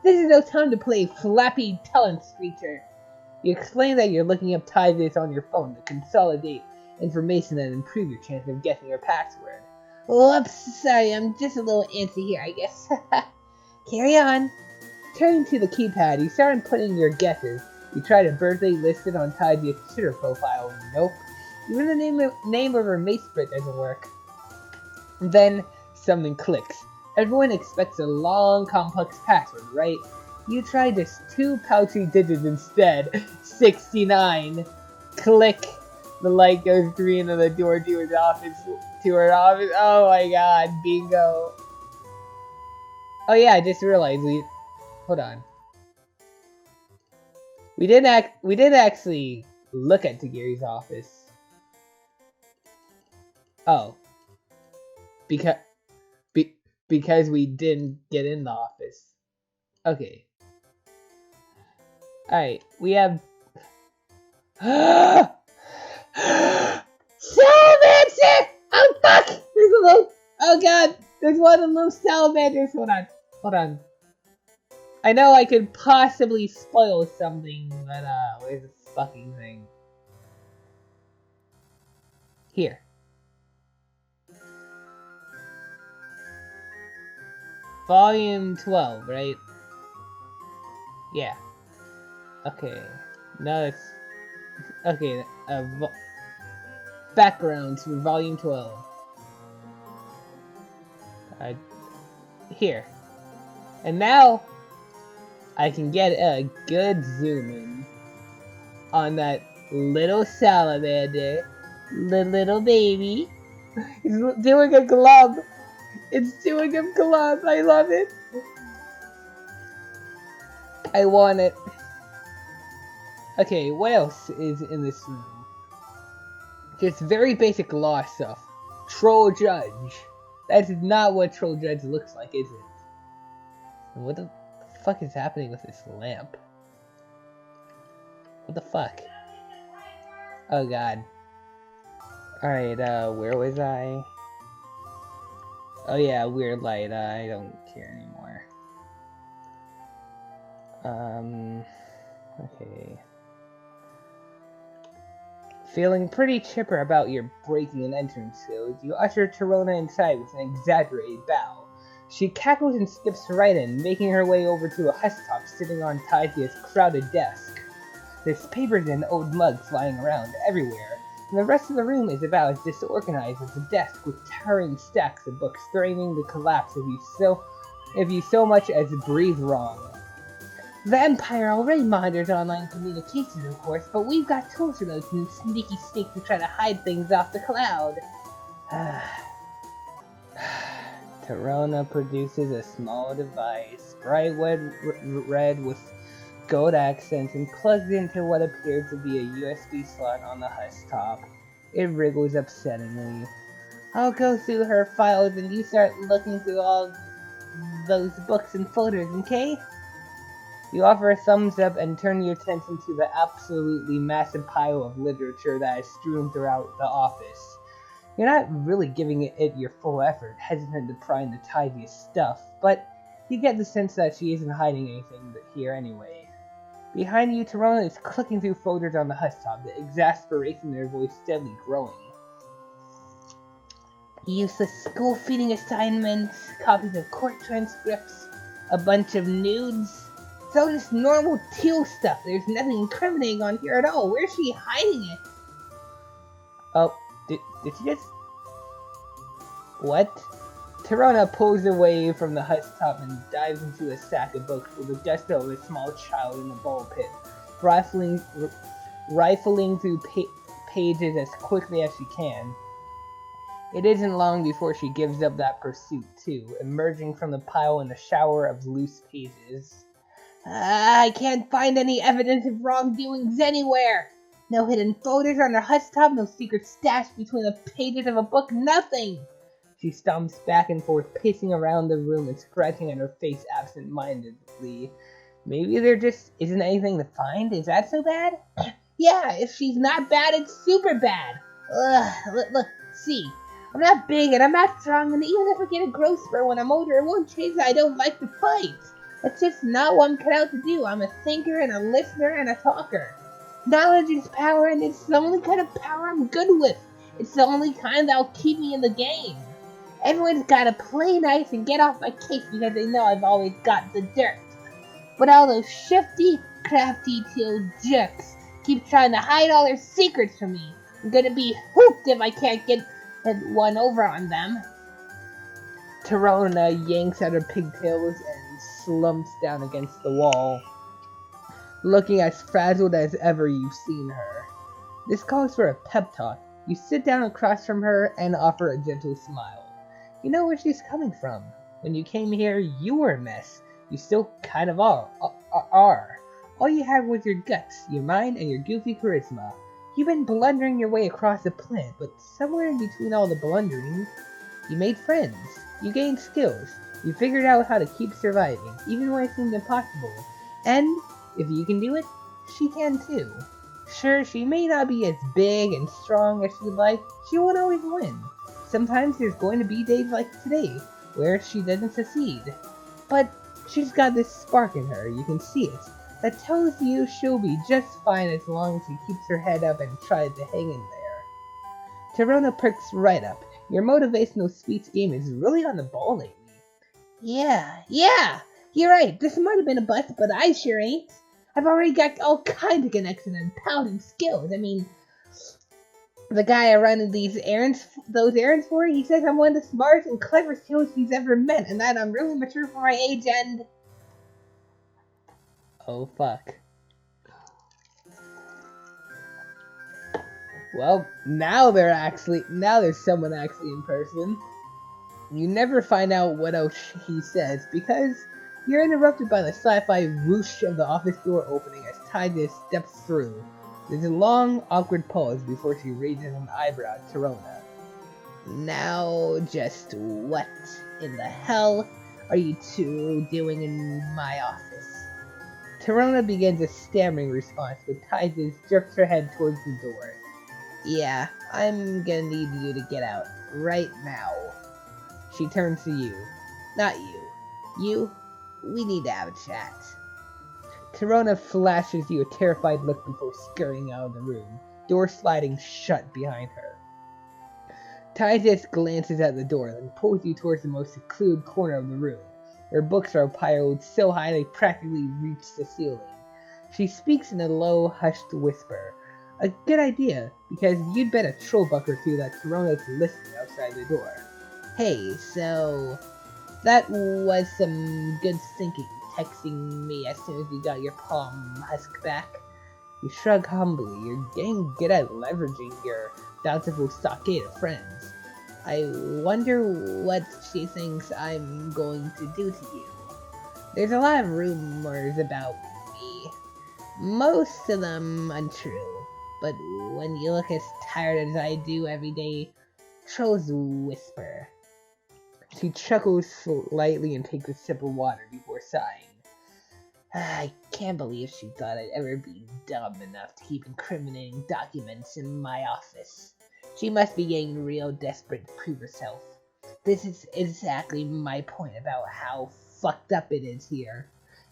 is no time to play flappy talent screecher. You explain that you're looking up tyzias on your phone to consolidate information and improve your chance of guessing her password. Oops, sorry, I'm just a little antsy here, I guess. Carry on. Turning to the keypad, you start inputting your guesses. You try to birthday list it on tyzias' Twitter profile. Nope. Even the name of her mate spread doesn't work. Then something clicks. Everyone expects a long, complex password, right? You try just 2 pouchy digits instead. 69. Click. The light goes green and the door to her office. Oh my god, bingo. Oh yeah, I just realized hold on. We didn't actually look at Tagari's office. Oh. Because we didn't get in the office. Okay. Alright, we have... Salamander! Oh fuck! There's a little... Oh god! There's one of those salamanders! Hold on. I know I could possibly spoil something, but where's the fucking thing? Here. Volume 12, right? Yeah. Okay. Now it's... Okay, backgrounds for volume 12. Here. And now, I can get a good zoom in on that little salamander. The little baby. It's doing a glove. It's doing a glove. I love it. I want it. Okay, what else is in this room? Just very basic law stuff. Troll Judge. That's not what Troll Judge looks like, is it? And what the fuck is happening with this lamp? What the fuck? Oh god. Alright, where was I? Oh yeah, weird light. I don't care anymore. Okay. Feeling pretty chipper about your breaking and entering skills, you usher Torona inside with an exaggerated bow. She cackles and skips right in, making her way over to a husktop sitting on tyzias' crowded desk. There's papers and old mugs lying around everywhere, and the rest of the room is about as disorganized as a desk with towering stacks of books threatening to collapse if you so much as breathe wrong. The Empire already monitors online communications, of course, but we've got tools for those new sneaky sneaks who try to hide things off the cloud. Torona produces a small device, bright red with gold accents, and plugs into what appears to be a USB slot on the husk top. It wriggles upsettingly. I'll go through her files and you start looking through all those books and folders, okay? You offer a thumbs up and turn your attention to the absolutely massive pile of literature that is strewn throughout the office. You're not really giving it your full effort, hesitant to pry into Tyzias' stuff, but you get the sense that she isn't hiding anything here anyway. Behind you, Torona is clicking through folders on the husk top, the exasperation in her voice steadily growing. Useless school feeding assignments, copies of court transcripts, a bunch of nudes. It's all just normal teal stuff. There's nothing incriminating on here at all. Where's she hiding it? Oh, did she just... What? Torona pulls away from the husk top and dives into a sack of books with the gusto of a small child in a ball pit, rifling through pages as quickly as she can. It isn't long before she gives up that pursuit, too, emerging from the pile in a shower of loose pages. I can't find any evidence of wrongdoings anywhere! No hidden folders on her husk top, no secret stash between the pages of a book, nothing! She stomps back and forth, pacing around the room and scratching at her face absent-mindedly. Maybe there just isn't anything to find? Is that so bad? Yeah, if she's not bad, it's super bad! Look, see. I'm not big and I'm not strong, and even if I get a growth spurt when I'm older, it won't change that I don't like to fight. That's just not what I'm cut out to do. I'm a thinker and a listener and a talker. Knowledge is power, and it's the only kind of power I'm good with. It's the only kind that'll keep me in the game. Everyone's gotta play nice and get off my case because they know I've always got the dirt. But all those shifty, crafty-tailed jerks keep trying to hide all their secrets from me. I'm gonna be hooped if I can't get one over on them. Torona yanks at her pigtails and slumps down against the wall, looking as frazzled as ever you've seen her. This calls for a pep talk. You sit down across from her and offer a gentle smile. You know where she's coming from. When you came here, you were a mess. You still kind of are. All you had was your guts, your mind, and your goofy charisma. You've been blundering your way across the planet, but somewhere in between all the blundering, you made friends. You gained skills. You figured out how to keep surviving, even when it seemed impossible. And, if you can do it, she can too. Sure, she may not be as big and strong as she'd like. She won't always win. Sometimes there's going to be days like today, where she doesn't succeed. But she's got this spark in her, you can see it, that tells you she'll be just fine as long as she keeps her head up and tries to hang in there. Torona perks right up. Your motivational speech game is really on the ball lately. Yeah, you're right. This might have been a bust, but I sure ain't. I've already got all kinds of connections and pounding skills. I mean, the guy I run those errands for, he says I'm one of the smartest and cleverest heroes he's ever met, and that I'm really mature for my age and... Oh, fuck. Well, now there's someone actually in person. You never find out what else he says, because you're interrupted by the sci-fi whoosh of the office door opening as Tyzias steps through. There's a long, awkward pause before she raises an eyebrow at Torona. Now, just what in the hell are you two doing in my office? Torona begins a stammering response, but Tyzias jerks her head towards the door. Yeah, I'm gonna need you to get out right now. She turns to you. Not you. You, we need to have a chat. Torona flashes you a terrified look before scurrying out of the room, door sliding shut behind her. Tyzias glances at the door, then pulls you towards the most secluded corner of the room, where books are piled so high they practically reach the ceiling. She speaks in a low, hushed whisper. A good idea, because you'd bet a troll buck or two that Torona's listening outside the door. Hey, so... that was some good thinking. texting me as soon as you got your palm husk back. You shrug humbly. You're getting good at leveraging your bountiful stockade of friends. I wonder what she thinks I'm going to do to you. There's a lot of rumors about me. Most of them untrue. But when you look as tired as I do every day, trolls whisper. She chuckles slightly and takes a sip of water before sighing. I can't believe she thought I'd ever be dumb enough to keep incriminating documents in my office. She must be getting real desperate to prove herself. This is exactly my point about how fucked up it is here.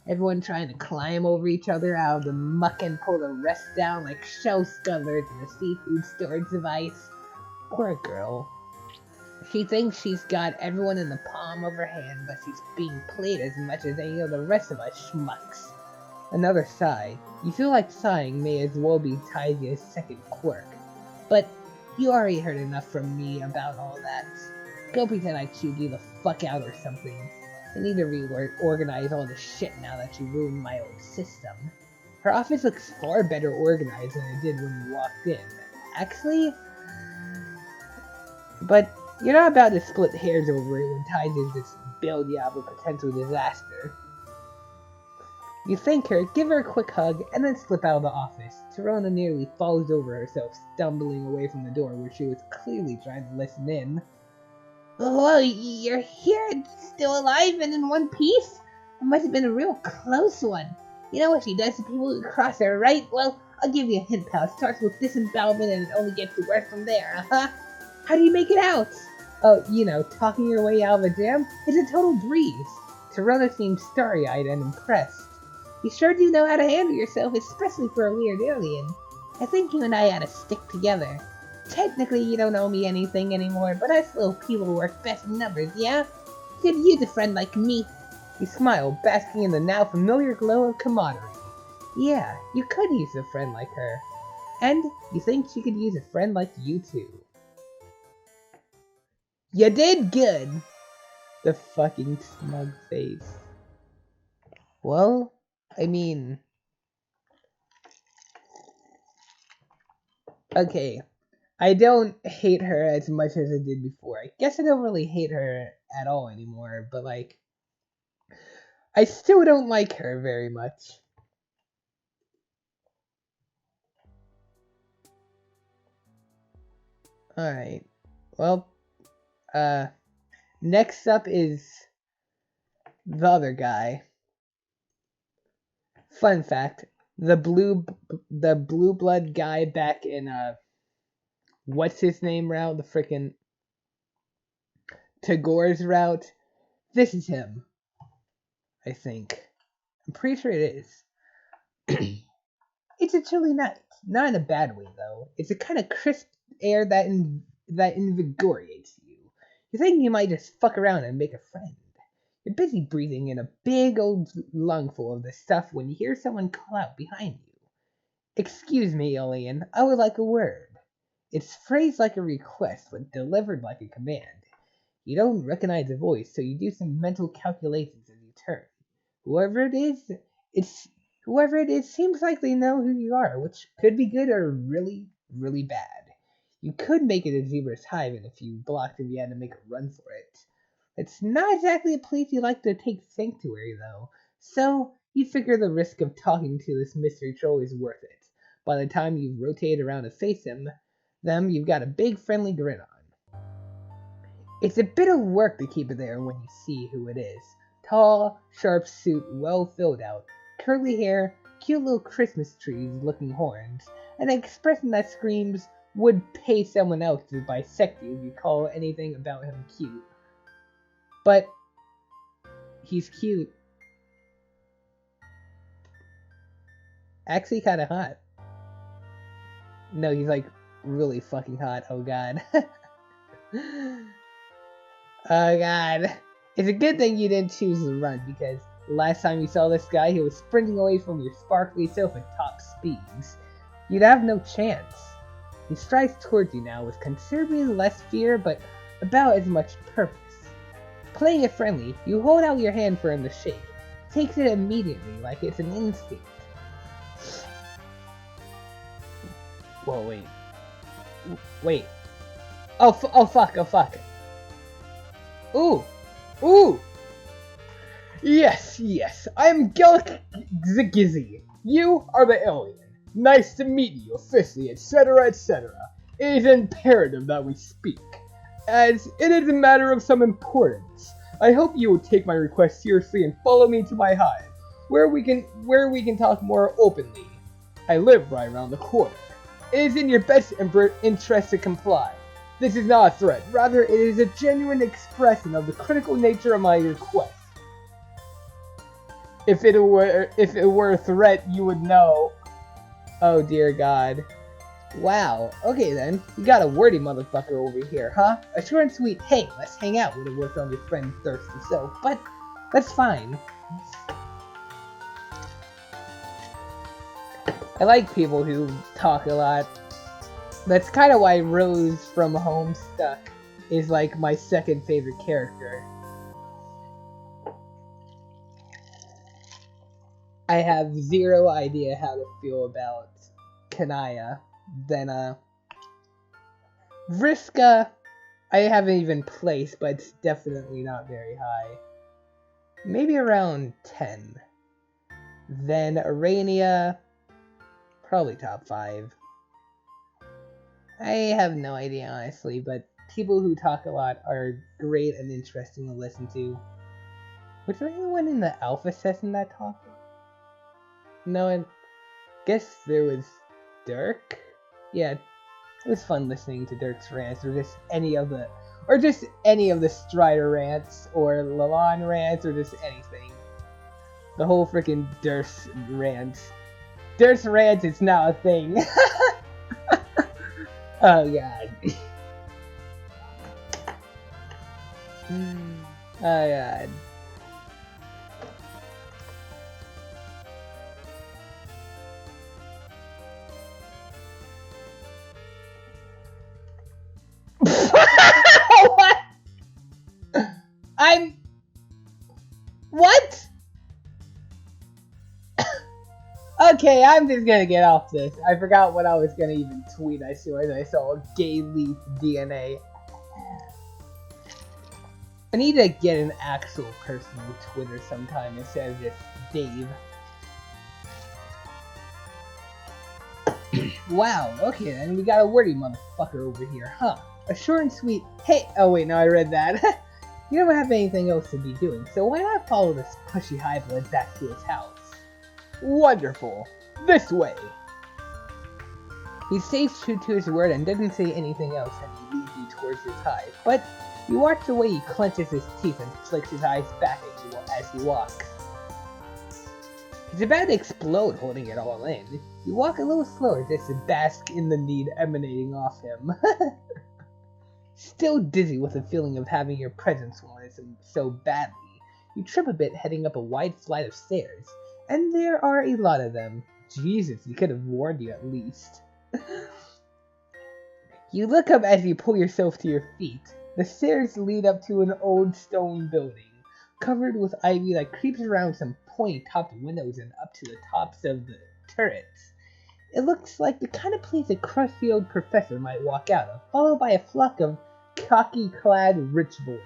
Everyone trying to climb over each other out of the muck and pull the rest down like shell scuttlers in a seafood storage device. Poor girl. She thinks she's got everyone in the palm of her hand, but she's being played as much as any of the rest of us schmucks. Another sigh. You feel like sighing may as well be tyzias' second quirk. But you already heard enough from me about all that. Go pretend I chewed you the fuck out or something. I need to reorganize all this shit now that you ruined my old system. Her office looks far better organized than it did when you walked in. Actually, but you're not about to split hairs over it when tyzias just bailed you out of a potential disaster. You thank her, give her a quick hug, and then slip out of the office. Torona nearly falls over herself, stumbling away from the door where she was clearly trying to listen in. Oh, you're here, still alive and in one piece? It must have been a real close one. You know what she does to people who cross her, right? Well, I'll give you a hint, pal. It starts with disembowelment and it only gets worse from there, huh? How do you make it out? Oh, you know, talking your way out of a jam? It's a total breeze. Torona seemed starry-eyed and impressed. You sure do know how to handle yourself, especially for a weird alien. I think you and I ought to stick together. Technically, you don't owe me anything anymore, but us little people work best in numbers, yeah? Could use a friend like me. You smiled, basking in the now familiar glow of camaraderie. Yeah, you could use a friend like her. And you think she could use a friend like you too. You did good! The fucking smug face. Well, I mean... Okay, I don't hate her as much as I did before. I guess I don't really hate her at all anymore, but like... I still don't like her very much. Alright, well, next up is the other guy. Fun fact, the blue blood guy back in, what's his name route? The frickin' Tagore's route? This is him, I think. I'm pretty sure it is. It's a chilly night. Not in a bad way, though. It's a kind of crisp air that invigorates you. You think you might just fuck around and make a friend. You're busy breathing in a big old lungful of the stuff when you hear someone call out behind you. Excuse me, alien, I would like a word. It's phrased like a request, but delivered like a command. You don't recognize the voice, so you do some mental calculations as you turn. Whoever it is seems like they know who you are, which could be good or really, really bad. You could make it a zebra's hive in a few blocks if you had to make a run for it. It's not exactly a place you like to take sanctuary, though, so you figure the risk of talking to this mystery troll is worth it. By the time you've rotated around to face them, you've got a big friendly grin on. It's a bit of work to keep it there when you see who it is. Tall, sharp suit, well filled out, curly hair, cute little Christmas trees looking horns, and an expression that screams, would pay someone else to bisect you if you call anything about him cute. But he's cute. Actually kinda hot. No, he's like really fucking hot. Oh god. Oh god. It's a good thing you didn't choose to run, because last time you saw this guy, he was sprinting away from your sparkly self at top speeds. You'd have no chance. He strides towards you now with considerably less fear, but about as much purpose. Playing it friendly, you hold out your hand for him to shake. takes it immediately, like it's an instinct. Whoa, wait. Wait. Oh fuck. Ooh! Ooh! Yes, I'm Galekh. You are the alien. Nice to meet you, officially, etc., etc. It is imperative that we speak, as it is a matter of some importance. I hope you will take my request seriously and follow me to my hive, where we can talk more openly. I live right around the corner. It is in your best interest to comply. This is not a threat, rather it is a genuine expression of the critical nature of my request. If it were a threat, you would know. Oh dear God. Wow, okay then. You got a wordy motherfucker over here, huh? A short and sweet, hey, let's hang out would have worked on your friend Thirsty Soap, but that's fine. I like people who talk a lot. That's kind of why Rose from Homestuck is like my second favorite character. I have zero idea how to feel about Kanaya. Then, Vriska, I haven't even placed, but it's definitely not very high. Maybe around 10. Then Arania, probably top 5. I have no idea, honestly, but people who talk a lot are great and interesting to listen to. Was there anyone in the alpha session that talked? No, I guess there was Dirk? Yeah, it was fun listening to Dirk's rants, or just any of the Strider rants, or Lalondw rants, or just anything. The whole freaking Dirk's rants. Dirk's rants is now a thing. Oh God. Oh God. What? What? Okay, I'm just gonna get off this. I forgot what I was gonna even tweet as soon as I saw Gay Leaf DNA. I need to get an actual personal Twitter sometime instead of just Dave. Wow, okay then, we got a wordy motherfucker over here, huh? A short and sweet, hey, oh wait, no, I read that. You don't have anything else to be doing, so why not follow this pushy hybrid back to his house? Wonderful! This way! He stays true to his word and doesn't say anything else as he leads you towards his hive, but you watch the way he clenches his teeth and flicks his eyes back at you as he walks. He's about to explode holding it all in. You walk a little slower just to bask in the need emanating off him. Still dizzy with the feeling of having your presence wanted so badly, you trip a bit heading up a wide flight of stairs, and there are a lot of them. Jesus, he could have warned you at least. You look up as you pull yourself to your feet. The stairs lead up to an old stone building, covered with ivy that creeps around some pointy-topped windows and up to the tops of the turrets. It looks like the kind of place a crusty-old professor might walk out of, followed by a flock of khaki-clad rich boys.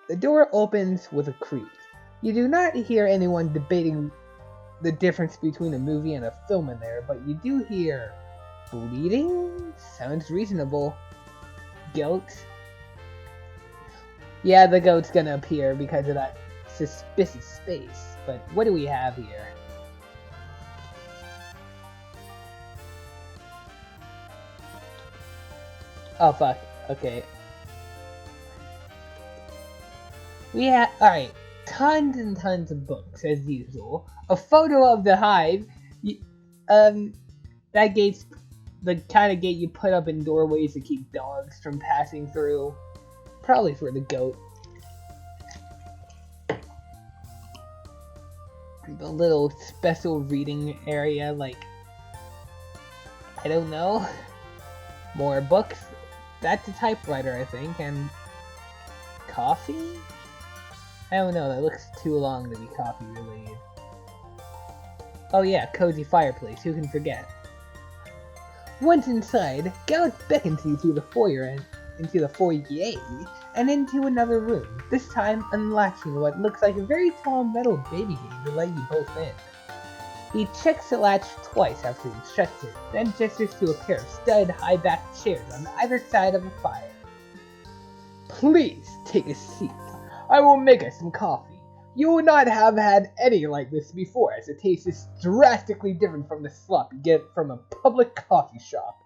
The door opens with a creak. You do not hear anyone debating the difference between a movie and a film in there, but you do hear bleeding? Sounds reasonable. Goat? Yeah, the goat's gonna appear because of that suspicious space, but what do we have here? Oh fuck, okay. We have, alright, tons and tons of books, as usual. A photo of the hive, that gate's the kind of gate you put up in doorways to keep dogs from passing through. Probably for the goat. The little special reading area, like, I don't know. More books. That's a typewriter, I think, and coffee? I don't know, that looks too long to be coffee related. Oh yeah, cozy fireplace, who can forget? Once inside, Galekh beckons you through the foyer and into the foyer and into another room, this time unlatching what looks like a very tall metal baby gate to let you both in. He checks the latch twice after he shuts it, then gestures to a pair of studded high-backed chairs on either side of the fire. Please take a seat. I will make us some coffee. You will not have had any like this before, as the taste is drastically different from the slop you get from a public coffee shop.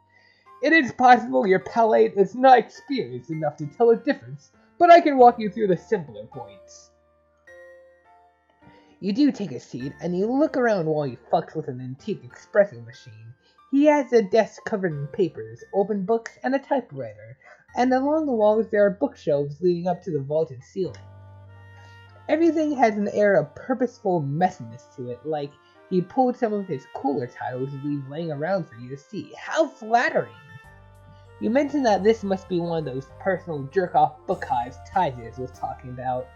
It is possible your palate is not experienced enough to tell a difference, but I can walk you through the simpler points. You do take a seat, and you look around while he fucks with an antique espresso machine. He has a desk covered in papers, open books, and a typewriter, and along the walls there are bookshelves leading up to the vaulted ceiling. Everything has an air of purposeful messiness to it, like he pulled some of his cooler titles to leave laying around for you to see. How flattering! You mentioned that this must be one of those personal jerk-off book hives tyzias was talking about.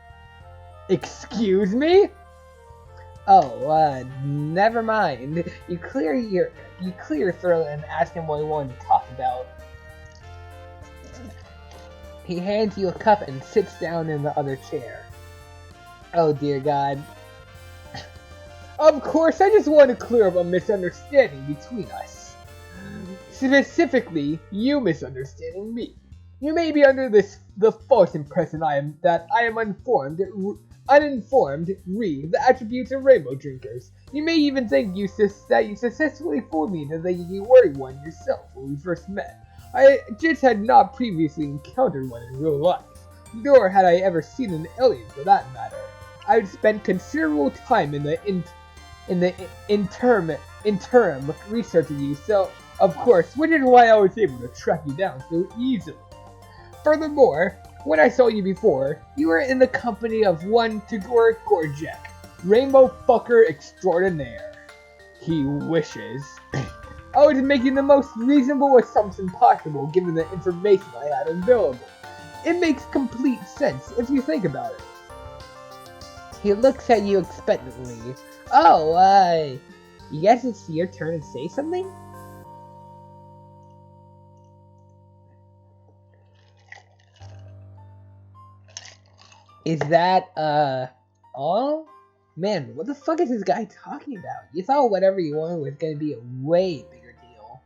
Excuse me? Oh, never mind. You clear your throat and ask him what he wanted to talk about. He hands you a cup and sits down in the other chair. Oh dear God. Of course, I just want to clear up a misunderstanding between us. Specifically, you misunderstanding me. You may be under the false impression that I am uninformed re the attributes of rainbow drinkers. You may even think that you successfully fooled me into thinking you were one yourself when we first met. I just had not previously encountered one in real life, nor had I ever seen an alien for that matter. I had spent considerable time in the interim researching you, so of course, which is why I was able to track you down so easily. Furthermore, when I saw you before, you were in the company of one Tagore Gorjek, Rainbow Fucker Extraordinaire. He wishes. I was making the most reasonable assumption possible given the information I had available. It makes complete sense if you think about it. He looks at you expectantly. Oh, you guess it's your turn to say something? Is that, all? Man, what the fuck is this guy talking about? You thought whatever you wanted was gonna be a way bigger deal.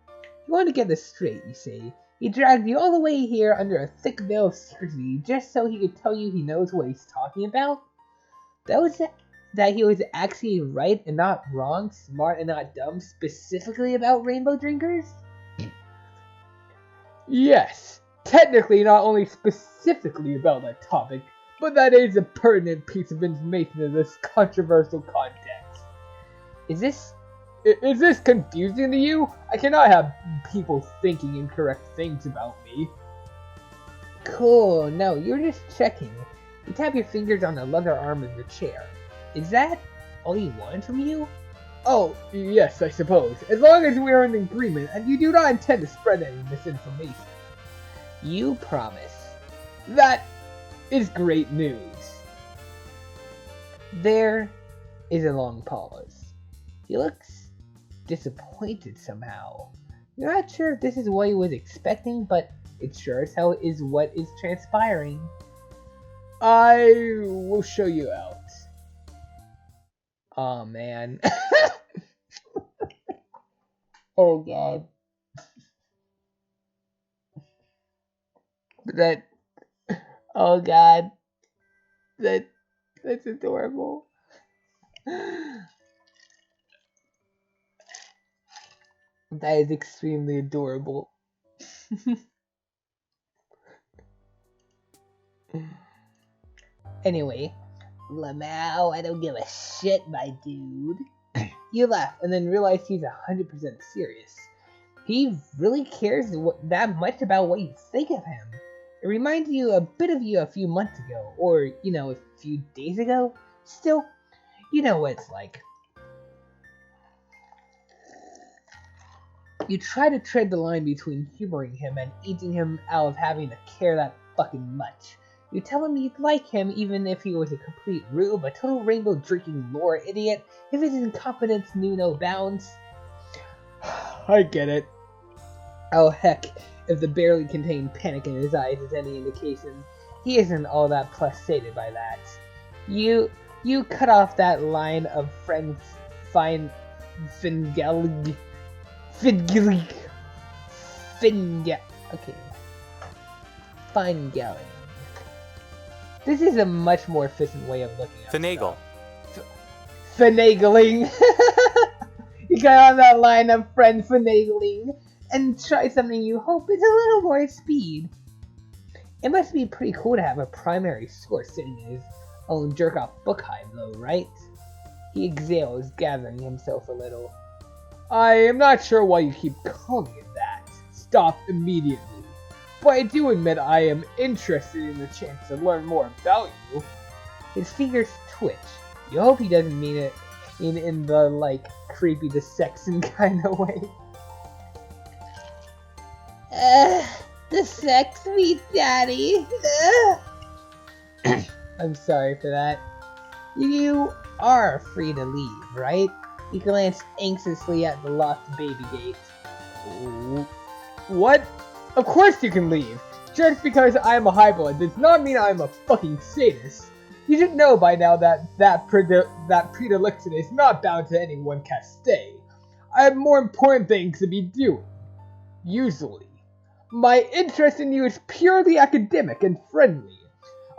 You want to get this straight, you say. He dragged you all the way here under a thick veil of secrecy just so he could tell you he knows what he's talking about? That he was actually right and not wrong, smart and not dumb, specifically about rainbow drinkers? Yes, technically not only specifically about that topic, but that is a pertinent piece of information in this controversial context. Is this confusing to you? I cannot have people thinking incorrect things about me. Cool, no, you're just checking. You tap your fingers on the leather arm of your chair. Is that all he wanted from you? Oh, yes, I suppose. As long as we are in agreement and you do not intend to spread any misinformation. You promise. That is great news. There is a long pause. He looks disappointed somehow. You're not sure if this is what he was expecting, but it sure as hell is what is transpiring. I will show you out. Oh man. Oh god. Oh god. That's adorable. That is extremely adorable. Anyway, Lamau, I don't give a shit, my dude. You laugh and then realize he's 100% serious. He really cares that much about what you think of him. It reminds you a bit of you a few months ago, or, a few days ago. Still, you know what it's like. You try to tread the line between humoring him and easing him out of having to care that fucking much. You tell him you'd like him even if he was a complete rube, a total rainbow drinking lore idiot, if his incompetence knew no bounds. I get it. Oh heck, if the barely contained panic in his eyes is any indication, he isn't all that plus-sated by that. You cut off that line of friends fine okay. Fine gallery. This is a much more efficient way of looking at Finagle. Finagling. You got on that line of friend finagling and try something you hope is a little more speed. It must be pretty cool to have a primary source sitting in his own jerk-off book hive, though, right? He exhales, gathering himself a little. I am not sure why you keep calling it that. Stop immediately. But I do admit I am interested in the chance to learn more about you. His fingers twitch. You hope he doesn't mean it in the, like, creepy to Saxon kind of way. The sex me, Daddy. I'm sorry for that. You are free to leave, right? He glanced anxiously at the locked baby gate. What? Of course you can leave! Just because I'm a highblood does not mean I'm a fucking sadist. You should know by now that predilection is not bound to any one caste. I have more important things to be doing. Usually. My interest in you is purely academic and friendly.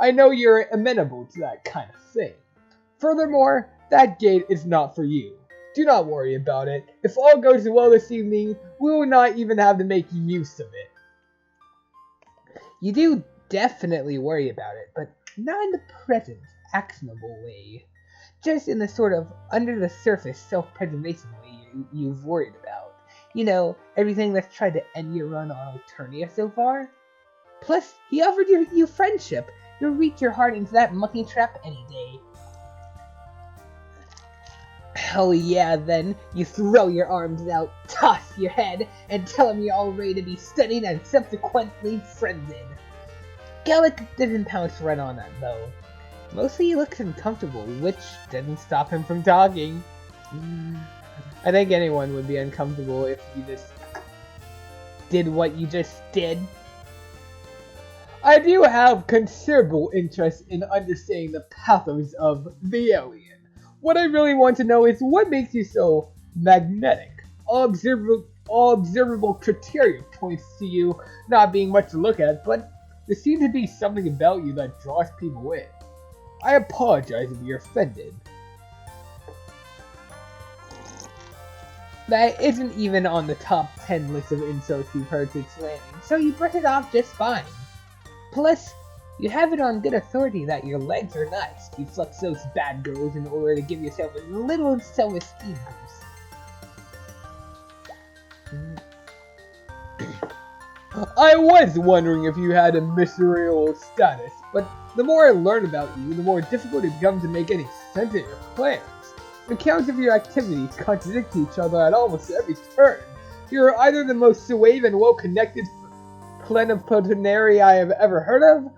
I know you're amenable to that kind of thing. Furthermore, that gate is not for you. Do not worry about it. If all goes well this evening, we will not even have to make use of it. You do definitely worry about it, but not in the present, actionable way. Just in the sort of under-the-surface self-preservation way you've worried about. You know, everything that's tried to end your run on Eternia so far. Plus, he offered you friendship. You'll reach your heart into that monkey trap any day. Hell yeah, then. You throw your arms out, toss your head, and tell him you're all ready to be studied and subsequently friended. Galekh doesn't pounce right on that, though. Mostly he looks uncomfortable, which doesn't stop him from talking. I think anyone would be uncomfortable if you just did what you just did. I do have considerable interest in understanding the pathos of the alien. What I really want to know is what makes you so magnetic. All observable criteria points to you not being much to look at, but there seems to be something about you that draws people in. I apologize if you're offended. That isn't even on the top 10 list of insults you've heard since landing, so you brush it off just fine. Plus, you have it on good authority that your legs are nice. You flex those bad girls in order to give yourself a little self-esteem boost. I was wondering if you had a ministerial status, but the more I learn about you, the more difficult it becomes to make any sense of your plans. The accounts of your activities contradict each other at almost every turn. You're either the most suave and well-connected plenipotentiary I have ever heard of,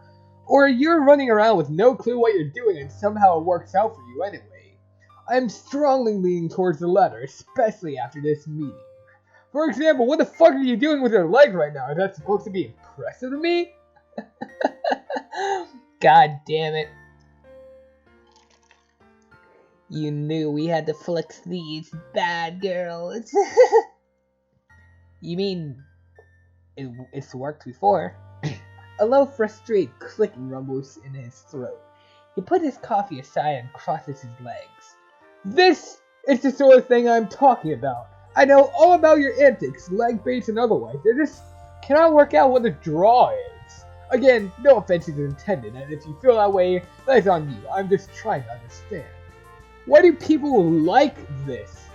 or you're running around with no clue what you're doing and somehow it works out for you anyway. I'm strongly leaning towards the latter, especially after this meeting. For example, what the fuck are you doing with your leg right now? Is that supposed to be impressive to me? God damn it. You knew we had to flex these bad girls. You mean, it's worked before? A low, frustrated clicking rumbles in his throat. He put his coffee aside and crosses his legs. This is the sort of thing I'm talking about. I know all about your antics, leg baits and otherwise. They just cannot work out what the draw is. Again, no offense is intended, and if you feel that way, that's on you. I'm just trying to understand. Why do people like this?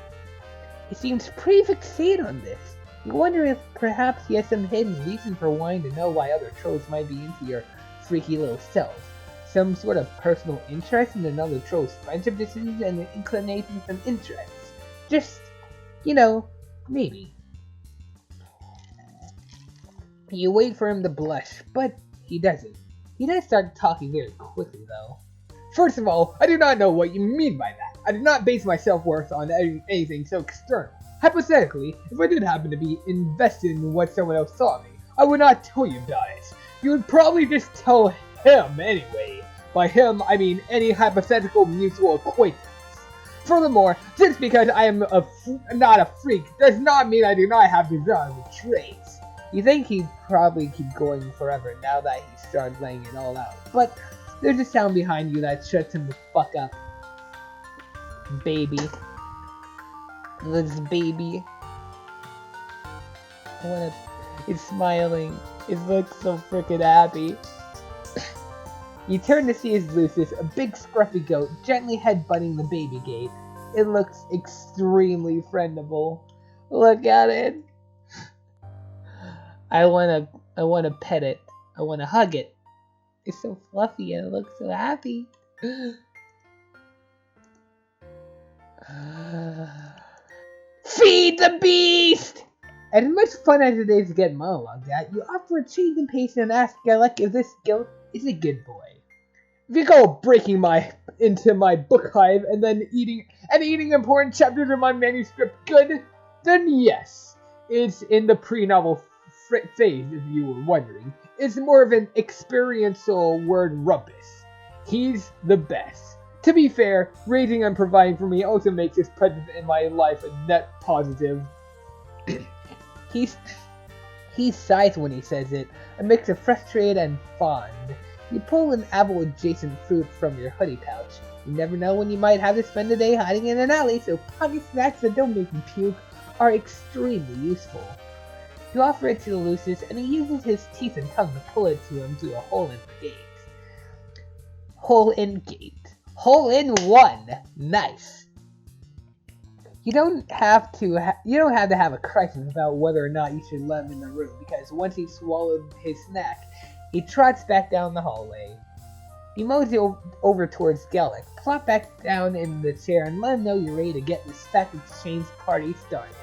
He seems pretty fixated on this. You wonder if perhaps he has some hidden reason for wanting to know why other trolls might be into your freaky little self. Some sort of personal interest in another troll's friendship decisions and inclinations and interests. Just, you know, maybe. You wait for him to blush, but he doesn't. He does start talking very quickly, though. First of all, I do not know what you mean by that. I do not base my self-worth on anything so external. Hypothetically, if I did happen to be invested in what someone else thought me, I would not tell you about it. You would probably just tell him anyway. By him, I mean any hypothetical mutual acquaintance. Furthermore, just because I am not a freak does not mean I do not have desirable traits. You think he'd probably keep going forever now that he started laying it all out, but there's a sound behind you that shuts him the fuck up. Baby. This baby. It's smiling. It looks so freaking happy. You turn to see his Lucius, a big scruffy goat, gently headbutting the baby gate. It looks extremely friendable. Look at it. I wanna pet it. I wanna hug it. It's so fluffy and it looks so happy. Feed the beast! As much fun as it is to get monologued at, you offer a change in pace and ask Galekh if this goat is a good boy. If you go breaking into my book hive and then eating important chapters of my manuscript good, then yes, it's in the pre-novel phase if you were wondering. It's more of an experiential word rumpus. He's the best. To be fair, raising and providing for me also makes his presence in my life a net positive. He sighs when he says it, a mix of frustrated and fond. You pull an apple-adjacent fruit from your hoodie pouch. You never know when you might have to spend the day hiding in an alley, so pocket snacks that don't make you puke are extremely useful. You offer it to the Lucius, and he uses his teeth and tongue to pull it to him through a hole in the gate. Hole in one! Nice! You don't have to have a crisis about whether or not you should let him in the room, because once he's swallowed his snack, he trots back down the hallway. You mosey over towards Galekh, plop back down in the chair, and let him know you're ready to get this fact exchange party started.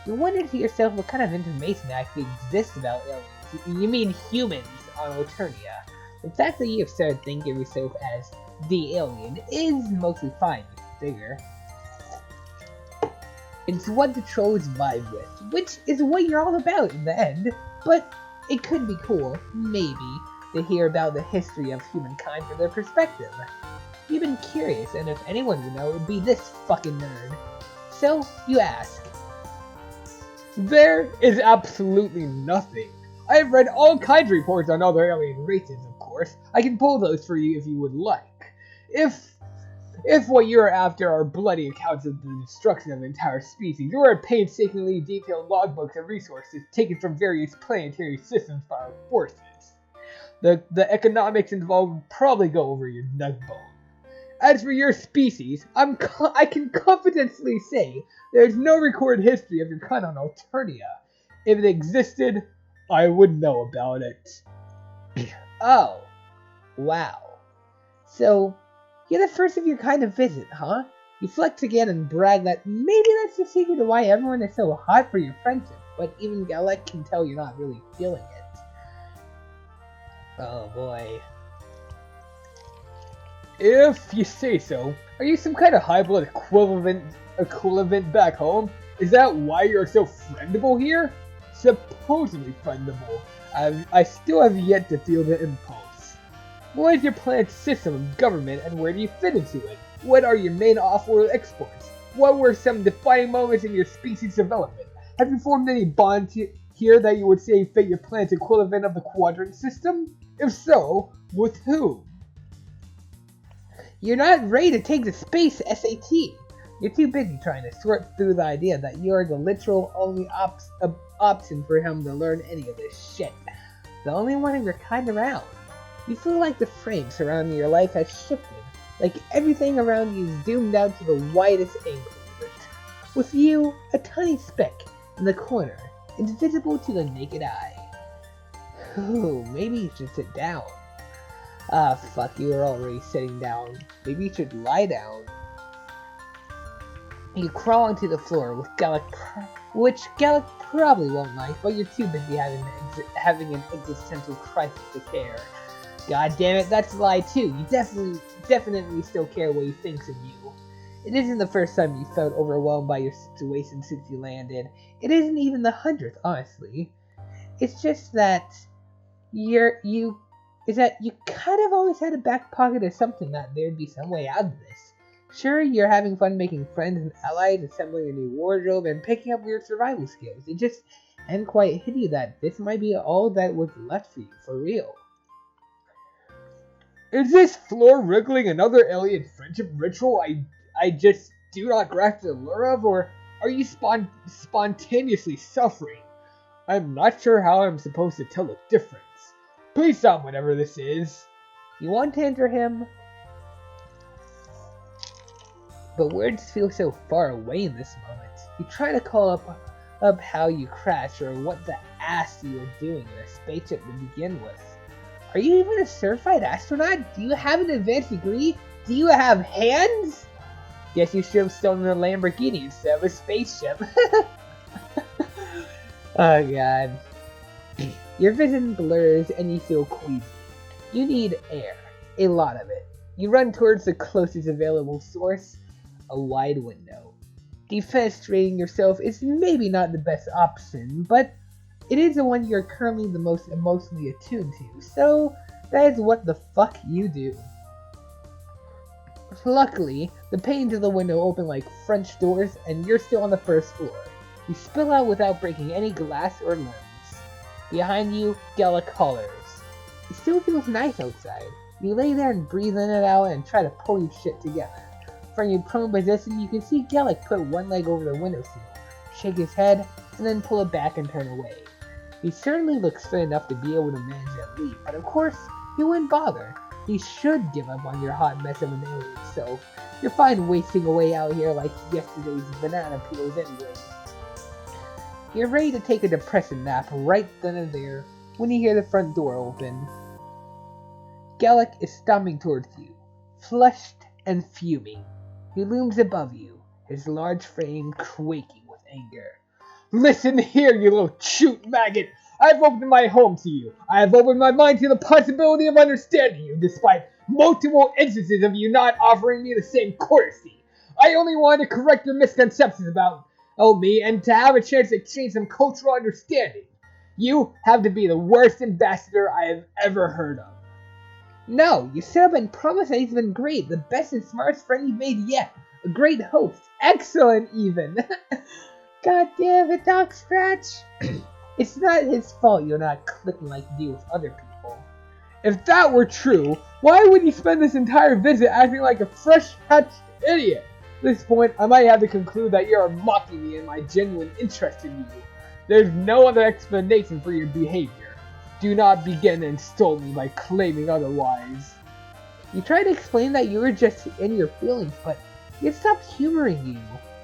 You wonder to yourself what kind of information actually exists about aliens. You mean humans on Alternia. The fact that you have started thinking of yourself as the alien is mostly fine with the figure. It's what the trolls vibe with, which is what you're all about in the end, but it could be cool, maybe, to hear about the history of humankind from their perspective. You've been curious, and if anyone would know, it would be this fucking nerd. So, you ask. There is absolutely nothing. I have read all kinds of reports on other alien races, of course. I can pull those for you if you would like. If what you're after are bloody accounts of the destruction of an entire species, or are painstakingly detailed logbooks and resources taken from various planetary systems by our forces, the economics involved would probably go over your nug bone. As for your species, I can confidently say there's no recorded history of your kind on Alternia. If it existed, I would know about it. Oh, wow. So, you're the first of your kind to visit, huh? You flex again and brag that maybe that's the secret to why everyone is so hot for your friendship, but even Galekh can tell you're not really feeling it. Oh boy. If you say so, are you some kind of high-blood equivalent back home? Is that why you're so friendable here? Supposedly friendable. I still have yet to feel the impulse. What is your planet's system of government and where do you fit into it? What are your main off-world exports? What were some defining moments in your species' development? Have you formed any bonds here that you would say fit your planet's equivalent of the quadrant system? If so, with whom? You're not ready to take the space SAT. You're too busy trying to sort through the idea that you are the literal only option for him to learn any of this shit. The only one of your kind around. You feel like the frame surrounding your life has shifted, like everything around you is zoomed out to the widest angle of it. With you, a tiny speck in the corner, invisible to the naked eye. Ooh, maybe you should sit down. Ah, fuck, you were already sitting down. Maybe you should lie down. You crawl onto the floor with which Galekh probably won't like, but you're too busy having an existential crisis to care. God damn it, that's a lie too. You definitely still care what he thinks of you. It isn't the first time you felt overwhelmed by your situation since you landed. It isn't even the 100th, honestly. It's just that you kind of always had a back pocket of something that there'd be some way out of this. Sure, you're having fun making friends and allies, assembling a new wardrobe, and picking up weird survival skills. It just hadn't quite hit you that this might be all that was left for you, for real. Is this floor wriggling another alien friendship ritual I just do not grasp the allure of, or are you spontaneously suffering? I'm not sure how I'm supposed to tell the difference. Please stop whatever this is. You want to enter him, but words feel so far away in this moment. You try to call up how you crashed or what the ass you were doing in a spaceship to begin with. Are you even a certified astronaut? Do you have an advanced degree? Do you have hands? Guess you should have stolen a Lamborghini instead of a spaceship. Oh god. Your vision blurs and you feel queasy. You need air. A lot of it. You run towards the closest available source, a wide window. Defenestrating yourself is maybe not the best option, but it is the one you're currently the most emotionally attuned to, so that is what the fuck you do. Luckily, the panes of the window open like French doors and you're still on the first floor. You spill out without breaking any glass or limbs. Behind you, galekh hollers. It still feels nice outside. You lay there and breathe in and out and try to pull your shit together. From your prone position, you can see Galekh put one leg over the windowsill, shake his head, and then pull it back and turn away. He certainly looks fit enough to be able to manage that leap, but of course, he wouldn't bother. He should give up on your hot mess of an alien self. You're fine wasting away out here like yesterday's banana peels anyway. You're ready to take a depression nap right then and there when you hear the front door open. Galekh is stomping towards you, flushed and fuming. He looms above you, his large frame quaking with anger. Listen here, you little chute maggot! I've opened my home to you. I have opened my mind to the possibility of understanding you, despite multiple instances of you not offering me the same courtesy. I only wanted to correct your misconceptions about me and to have a chance to exchange some cultural understanding. You have to be the worst ambassador I have ever heard of. No, you set up and promised that he's been great, the best and smartest friend you've made yet. A great host. Excellent, even. God damn it, Doc Scratch. It's not his fault you're not clicking like you do with other people. If that were true, why would you spend this entire visit acting like a fresh-hatched idiot? At this point, I might have to conclude that you are mocking me and my genuine interest in you. There's no other explanation for your behavior. Do not begin to insult me by claiming otherwise. You try to explain that you were just in your feelings, but he stopped humoring you.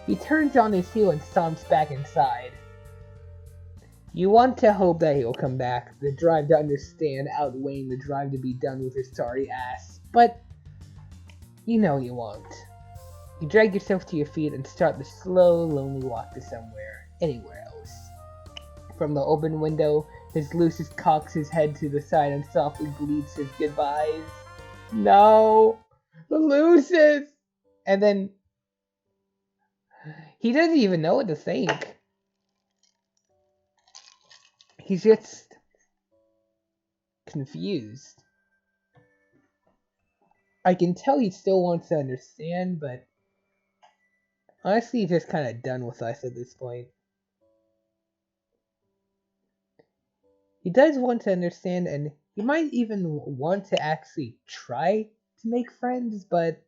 He turns on his heel and stomps back inside. You want to hope that he'll come back, the drive to understand outweighing the drive to be done with his sorry ass, but you know you won't. You drag yourself to your feet and start the slow, lonely walk to somewhere, anywhere else. From the open window, his Lucius cocks his head to the side and softly bleats his goodbyes. No! The Lucius! And then he doesn't even know what to think. He's just confused. I can tell he still wants to understand, but honestly, he's just kind of done with us at this point. He does want to understand, and he might even want to actually try to make friends, but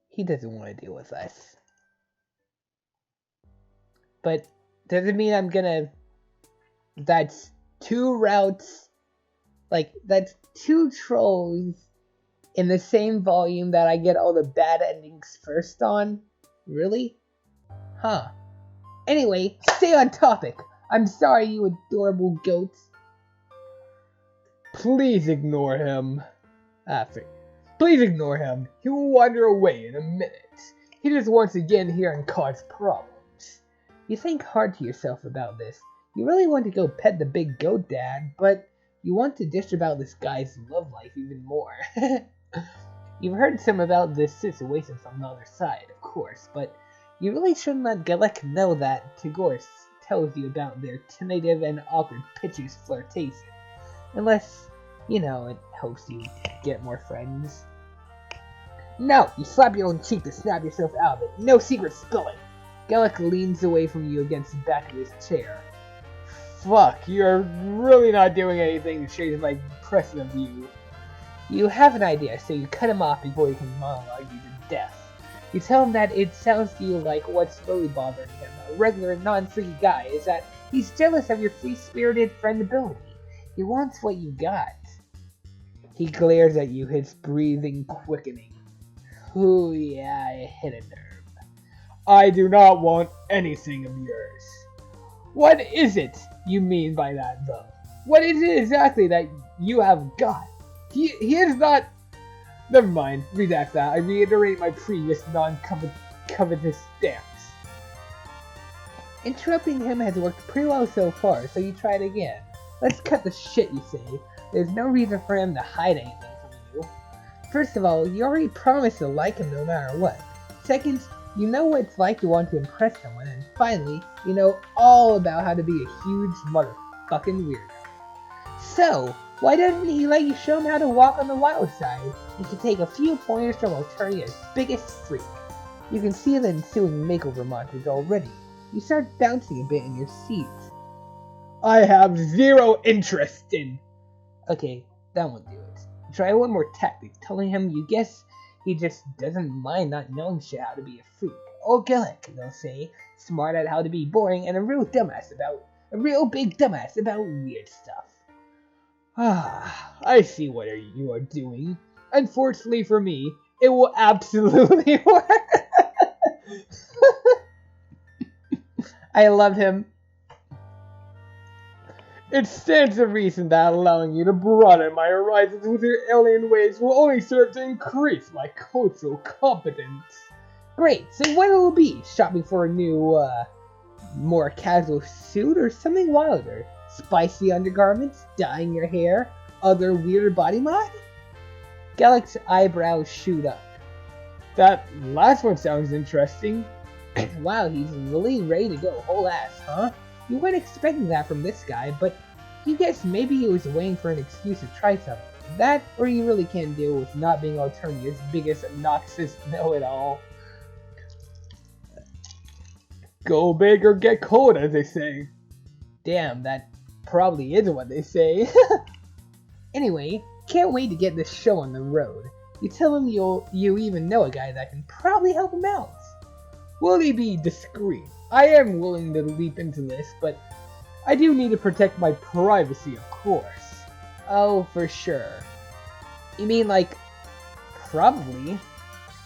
he doesn't want to deal with us. But doesn't mean I'm gonna... That's 2 routes, like, that's 2 trolls in the same volume that I get all the bad endings first on? Really? Huh. Anyway, stay on topic. I'm sorry, you adorable goats. Please ignore him. Please ignore him. He will wander away in a minute. He just wants to get in here and cause problems. You think hard to yourself about this. You really want to go pet the big goat dad, but you want to dish about this guy's love life even more. You've heard some about this situation from the other side, of course, but you really shouldn't let Galekh know that Tagore tells you about their tentative and awkward pitches flirtation. Unless, you know, it helps you get more friends. No! You slap your own cheek to snap yourself out of it. No secret spilling! Galekh leans away from you against the back of his chair. Fuck, you're really not doing anything to change my impression of you. You have an idea, so you cut him off before he can monologue you to death. You tell him that it sounds to you like what's really bothering him, a regular, non-freaky guy, is that he's jealous of your free-spirited friendability. He wants what you got. He glares at you, his breathing quickening. Ooh, yeah, I hit a nerve. I do not want anything of yours. What is it you mean by that, though? What is it exactly that you have got? He is not... Never mind, redact that. I reiterate my previous non-covetous stance. Interrupting him has worked pretty well so far, so you try it again. Let's cut the shit, you say. There's no reason for him to hide anything from you. First of all, you already promised to like him no matter what. Second, you know what it's like to want to impress someone. And finally, you know all about how to be a huge motherfucking weirdo. So, why doesn't he let you show him how to walk on the wild side? You can take a few pointers from Eternia's biggest freak. You can see the ensuing makeover montage already. You start bouncing a bit in your seat. I have zero interest in... Okay, that won't do it. Try one more tactic, telling him you guess he just doesn't mind not knowing shit how to be a freak. Oh, Galekh, they'll say, smart at how to be boring and a real big dumbass about weird stuff. Ah, I see what you are doing. Unfortunately for me, it will absolutely work. I love him. It stands to reason that allowing you to broaden my horizons with your alien ways will only serve to increase my cultural competence. Great, so what will it be? Shopping for a new, more casual suit or something wilder? Spicy undergarments? Dyeing your hair? Other weird body mod? Galekh's eyebrows shoot up. That last one sounds interesting. Wow, he's really ready to go whole ass, huh? You weren't expecting that from this guy, but you guess maybe he was waiting for an excuse to try something. That, or you really can't deal with not being Eternia's biggest obnoxious know-it-all. Go big or get cold, as they say. Damn, that probably is what they say. Anyway, can't wait to get this show on the road. You tell him you even know a guy that can probably help him out. Will he be discreet? I am willing to leap into this, but I do need to protect my privacy, of course. Oh, for sure. You mean like, probably?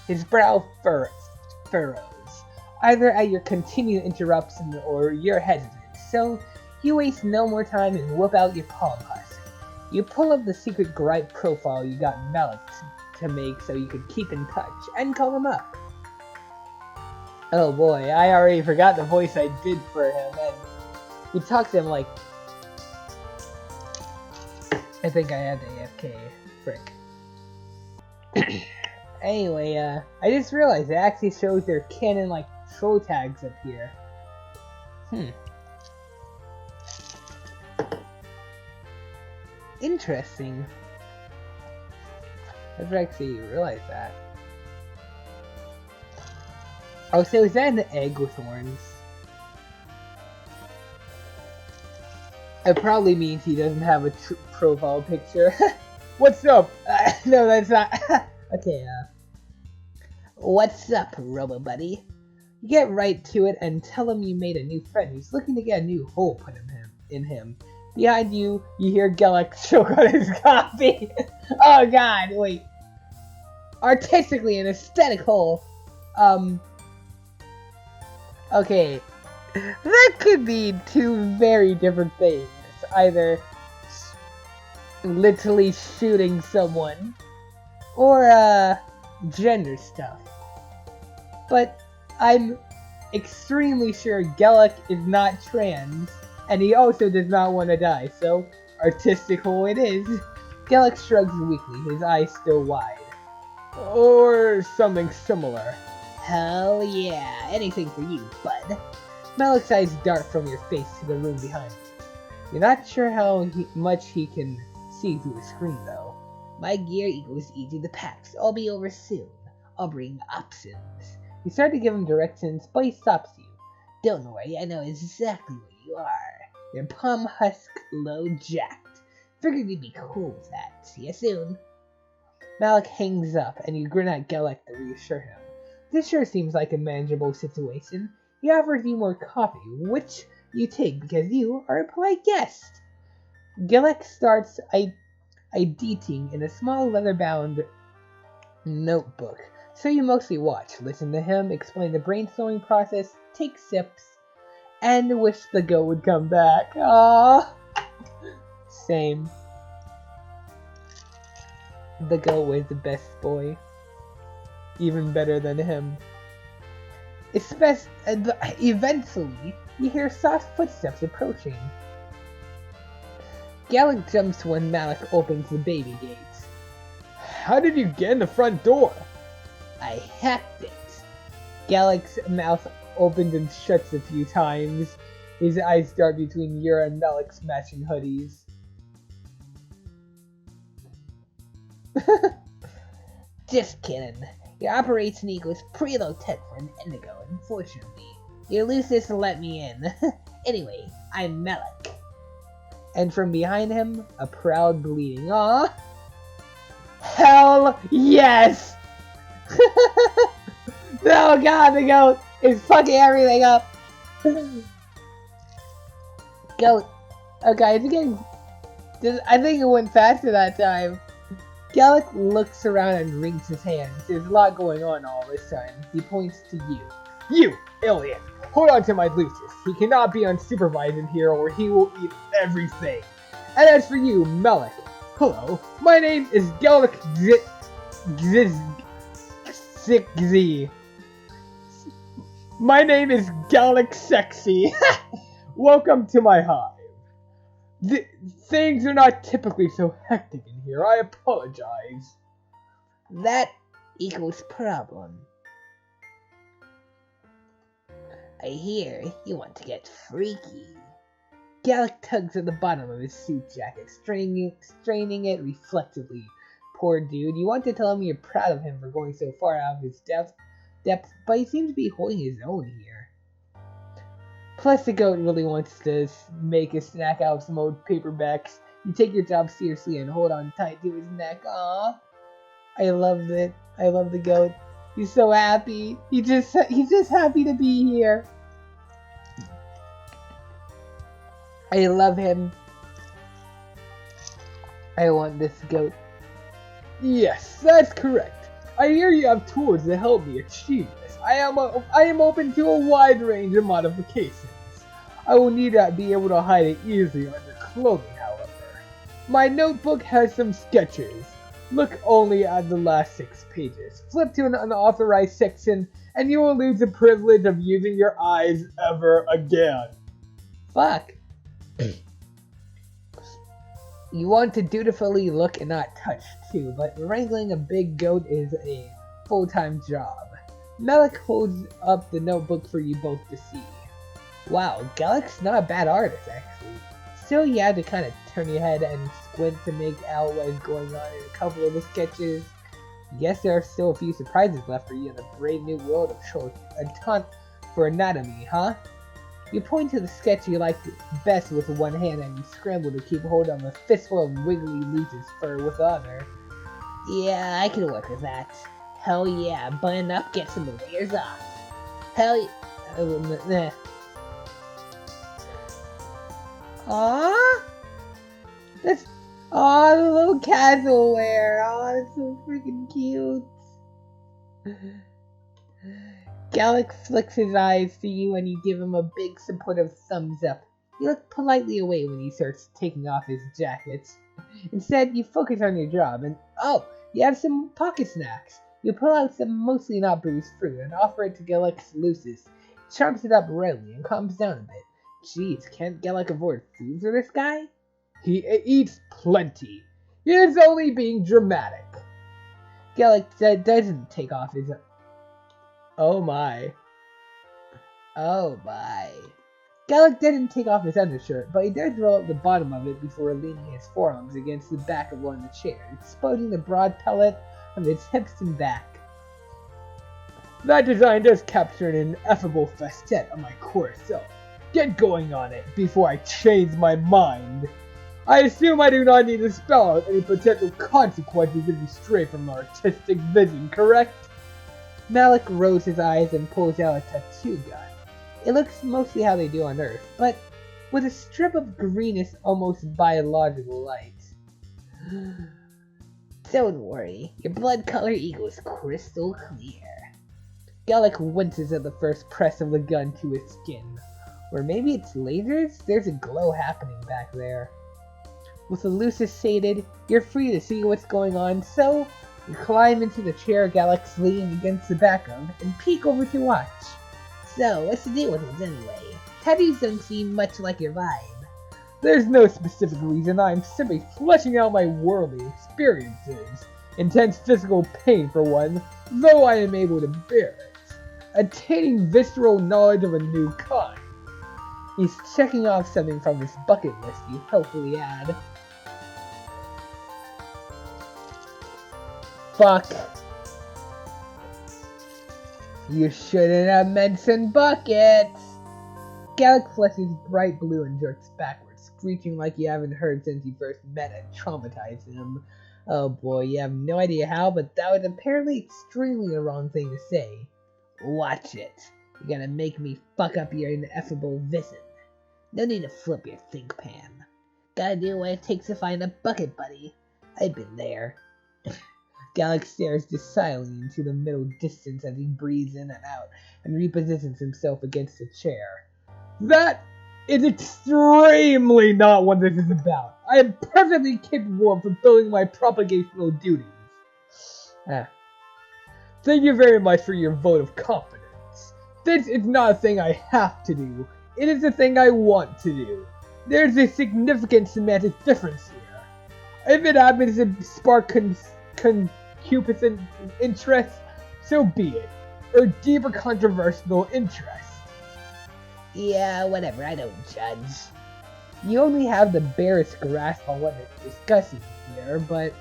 His brow furrows, either at your continued interruption or your hesitance, so you waste no more time and whip out your palm husk. You pull up the secret gripe profile you got Malik to make so you could keep in touch, and call him up. Oh boy, I already forgot the voice I did for him, and we talked to him like... I think I had AFK. Frick. Anyway, I just realized it actually shows their canon, like, troll tags up here. Interesting. I never actually realized that. Oh, so is that an egg with horns? It probably means he doesn't have a profile picture. What's up? No, that's not. Okay, what's up, Robo-Buddy? Get right to it and tell him you made a new friend who's looking to get a new hole put in him. Behind you, you hear Galekh choke on his coffee. Oh god, wait. Artistically an aesthetic hole. Okay. That could be two very different things. Either literally shooting someone, or gender stuff. But I'm extremely sure Galekh is not trans, and he also does not want to die, so artistical it is. Galekh shrugs weakly, his eyes still wide. Or something similar. Hell yeah, anything for you, bud. Malik's eyes dart from your face to the room behind you. You're not sure how much he can see through the screen, though. My gear equals each of the packs. I'll be over soon. I'll bring options. You start to give him directions, but he stops you. Don't worry, I know exactly where you are. You're palm husk low jacked. Figured you'd be cool with that. See you soon. Malik hangs up, and you grin at Galekh to reassure him. This sure seems like a manageable situation. He offers you more coffee, which you take because you are a polite guest. Galekh starts editing in a small leather-bound notebook, so you mostly watch, listen to him, explain the brainstorming process, take sips, and wish the goat would come back. Aww. Same. The goat was the best boy. Even better than him. Eventually, you hear soft footsteps approaching. Galekh jumps when Malik opens the baby gates. How did you get in the front door? I hacked it. Galekh's mouth opens and shuts a few times. His eyes dart between Yura and Malik's matching hoodies. Just kidding. Your operation equals pretty low tech for an indigo, unfortunately. Your Lucis let me in. Anyway, I'm Malik. And from behind him, a proud bleeding. Aw! Hell yes! Oh god, the goat is fucking everything up. Goat. Okay, it's getting. I think it went faster that time. Galekh looks around and wrings his hands. There's a lot going on all this time. He points to you. You, alien! Hold on to my Lucis. He cannot be unsupervised in here or he will eat everything. And as for you, Malik. Hello, my name is Galekh Zigzy. My name is Galekh Sexy. Welcome to my hive. Things are not typically so hectic in here. I apologize. That equals problem. I hear you want to get freaky. Galekh tugs at the bottom of his suit jacket, straining it reflectively. Poor dude, you want to tell him you're proud of him for going so far out of his depth, but he seems to be holding his own here. Plus, the goat really wants to make a snack out of some old paperbacks. You take your job seriously and hold on tight to his neck. Aww. I loved it. I love the goat. He's so happy. He's just happy to be here. I love him. I want this goat. Yes, that's correct. I hear you have tools to help me achieve this. I am open to a wide range of modifications. I will need to be able to hide it easily under clothing, however. My notebook has some sketches. Look only at the last 6 pages. Flip to an unauthorized section, and you will lose the privilege of using your eyes ever again. Fuck. You want to dutifully look and not touch, too, but wrangling a big goat is a full-time job. Malik holds up the notebook for you both to see. Wow, Galekh's not a bad artist, actually. Still, you had to kind of turn your head and squint to make out what is going on in a couple of the sketches. Yes, there are still a few surprises left for you in the brave new world of short a ton for anatomy, huh? You point to the sketch you liked best with one hand and you scramble to keep hold of a fistful of wiggly Lucis fur with the other. Yeah, I can work with that. Hell yeah, button up, get some layers off. Hell yeah. Aww? That's. Aww, the little casual wear. Aww, that's so freaking cute. Galekh flicks his eyes to you and you give him a big supportive thumbs up. You look politely away when he starts taking off his jacket. Instead, you focus on your job and, oh, you have some pocket snacks. You pull out some mostly not bruised fruit and offer it to Galekh's Lucis. He chomps it up readily and calms down a bit. Jeez, can't Galekh afford food for this guy? He eats plenty. He is only being dramatic. Galekh doesn't take off his... Oh my. Oh my. Galekh didn't take off his undershirt, but he does roll up the bottom of it before leaning his forearms against the back of one of the chairs, exposing the broad pellet of his hips and back. That design does capture an ineffable facet of my core self. Get going on it before I change my mind. I assume I do not need to spell out any potential consequences if you stray from artistic vision, correct? Malik rolls his eyes and pulls out a tattoo gun. It looks mostly how they do on Earth, but with a strip of greenish, almost biological light. Don't worry, your blood color equals crystal clear. Galekh winces at the first press of the gun to his skin. Or maybe it's lasers? There's a glow happening back there. With the lucis sated, you're free to see what's going on, so you climb into the chair Galekh's leaning against the back of and peek over to watch. So, what's the deal with it anyway? Tattoos don't seem much like your vibe. There's no specific reason, I'm simply fleshing out my worldly experiences. Intense physical pain for one, though I am able to bear it. Attaining visceral knowledge of a new kind. He's checking off something from his bucket list, you helpfully add. Fuck. You shouldn't have mentioned buckets. Galekh flushes bright blue and jerks backwards, screeching like you haven't heard since you first met and traumatized him. Oh boy, you have no idea how, but that was apparently extremely the wrong thing to say. Watch it. You're gonna make me fuck up your ineffable vision. No need to flip your think pan. Gotta do what it takes to find a bucket, buddy. I've been there. Galekh stares decidedly into the middle distance as he breathes in and out and repositions himself against the chair. That is extremely not what this is about. I am perfectly capable of fulfilling my propagational duties. Thank you very much for your vote of confidence. This is not a thing I have to do. It is a thing I want to do. There's a significant semantic difference here. If it happens to spark concupiscent interest, so be it. Or deeper controversial interest. Yeah, whatever, I don't judge. You only have the barest grasp on what they're discussing here, but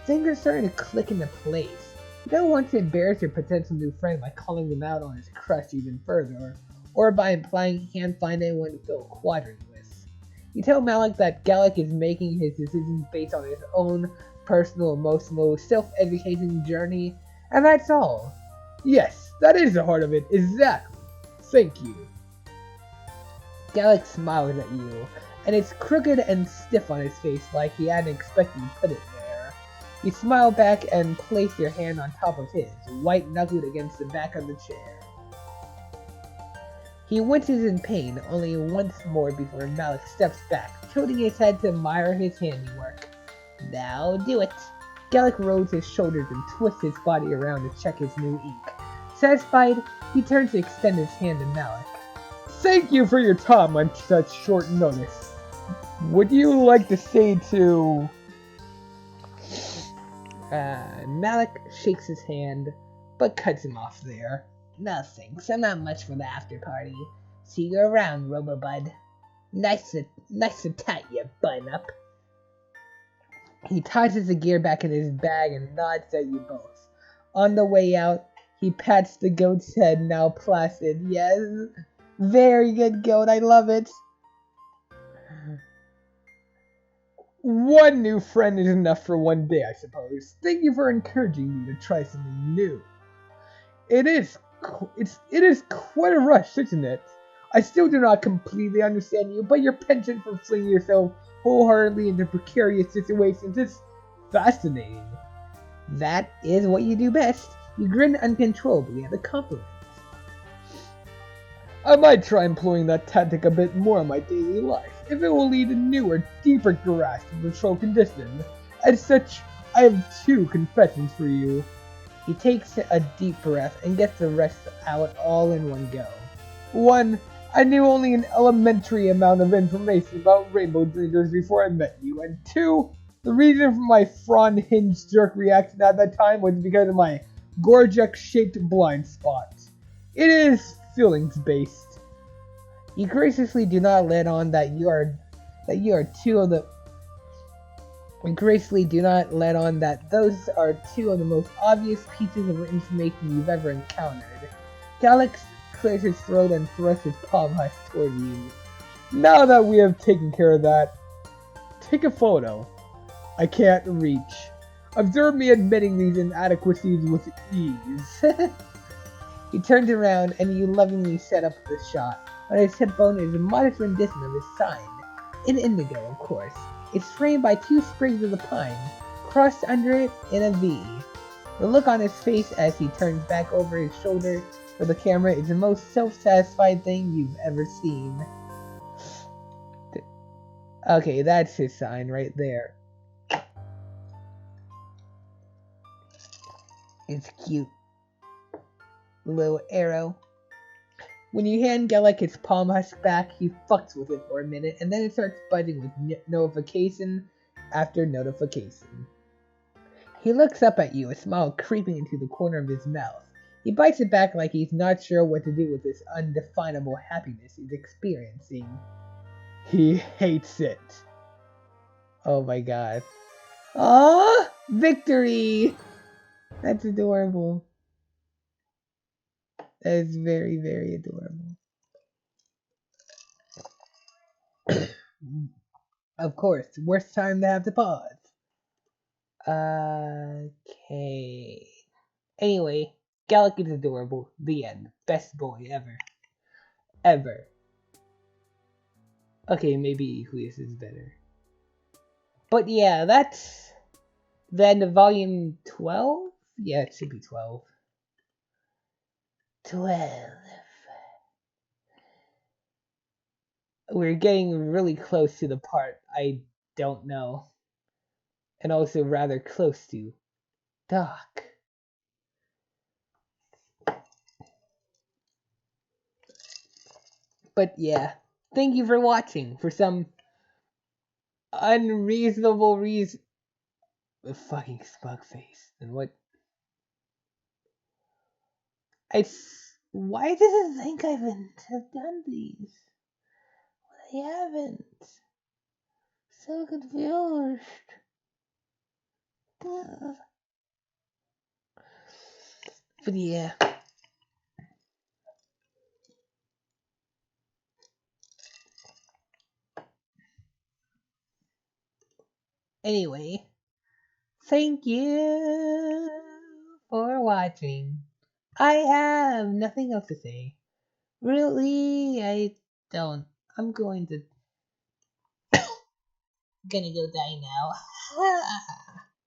things are starting to click into place. You don't want to embarrass your potential new friend by calling him out on his crush even further, or by implying he can't find anyone to fill a quadrant with. You tell Malik that Galekh is making his decisions based on his own personal, emotional, self-education journey, and that's all. Yes, that is the heart of it, exactly. Thank you. Galekh smiles at you, and it's crooked and stiff on his face like he hadn't expected to put it there. You smile back and place your hand on top of his, white-knuckled against the back of the chair. He winces in pain only once more before Malik steps back, tilting his head to admire his handiwork. Now do it. Galekh rolls his shoulders and twists his body around to check his new ink. Satisfied, he turns to extend his hand to Malik. Thank you for your time on such short notice. Would you like to say to... Malik shakes his hand, but cuts him off there. No thanks, I'm not much for the after party. See you around, Robobud. Nice to tie your bun up. He tosses the gear back in his bag and nods at you both. On the way out, he pats the goat's head, now placid. Yes, very good goat, I love it. One new friend is enough for one day, I suppose. Thank you for encouraging me to try something new. It is quite a rush, isn't it? I still do not completely understand you, but your penchant for flinging yourself wholeheartedly into precarious situations is fascinating. That is what you do best. You grin uncontrollably at the compliment. I might try employing that tactic a bit more in my daily life, if it will lead to newer, deeper grasp of the troll condition. As such, I have 2 confessions for you. He takes a deep breath and gets the rest out all in one go. 1. I knew only an elementary amount of information about rainbow drinkers before I met you, and 2, the reason for my frond hinge jerk reaction at that time was because of my Gorjek-shaped blind spot. It is feelings-based. You graciously do not let on that you are two of the gracefully do not let on that those are 2 of the most obvious pieces of information you've ever encountered. Galekh clears his throat and thrusts his palm husk toward you. Now that we have taken care of that, take a photo. I can't reach. Observe me admitting these inadequacies with ease. He turns around and you lovingly set up the shot. On his hip bone is a modest rendition of his sign. In indigo, of course. It's framed by 2 sprigs of the pine, crossed under it in a V. The look on his face as he turns back over his shoulder for the camera is the most self-satisfied thing you've ever seen. Okay, that's his sign right there. It's cute. Little arrow. When you hand Galekh his palm husk back, he fucks with it for a minute, and then it starts buzzing with notification after notification. He looks up at you, a smile creeping into the corner of his mouth. He bites it back like he's not sure what to do with this undefinable happiness he's experiencing. He hates it. Oh my god. Aww! Victory! That's adorable. That is very, very adorable. Of course, worst time to have to pause. Okay. Anyway, Galekh is adorable. The end. Best boy ever. Ever. Okay, maybe Julius is better. But yeah, that's the end of volume 12? Yeah, it should be 12. 12. We're getting really close to the part I don't know. And also rather close to Doc. But yeah, thank you for watching. For some unreasonable reason. The fucking smug face. And what? Why does it think I have done these? I haven't. So confused. But yeah. Anyway, thank you for watching. I have nothing else to say. Really, I don't. I'm gonna go die now.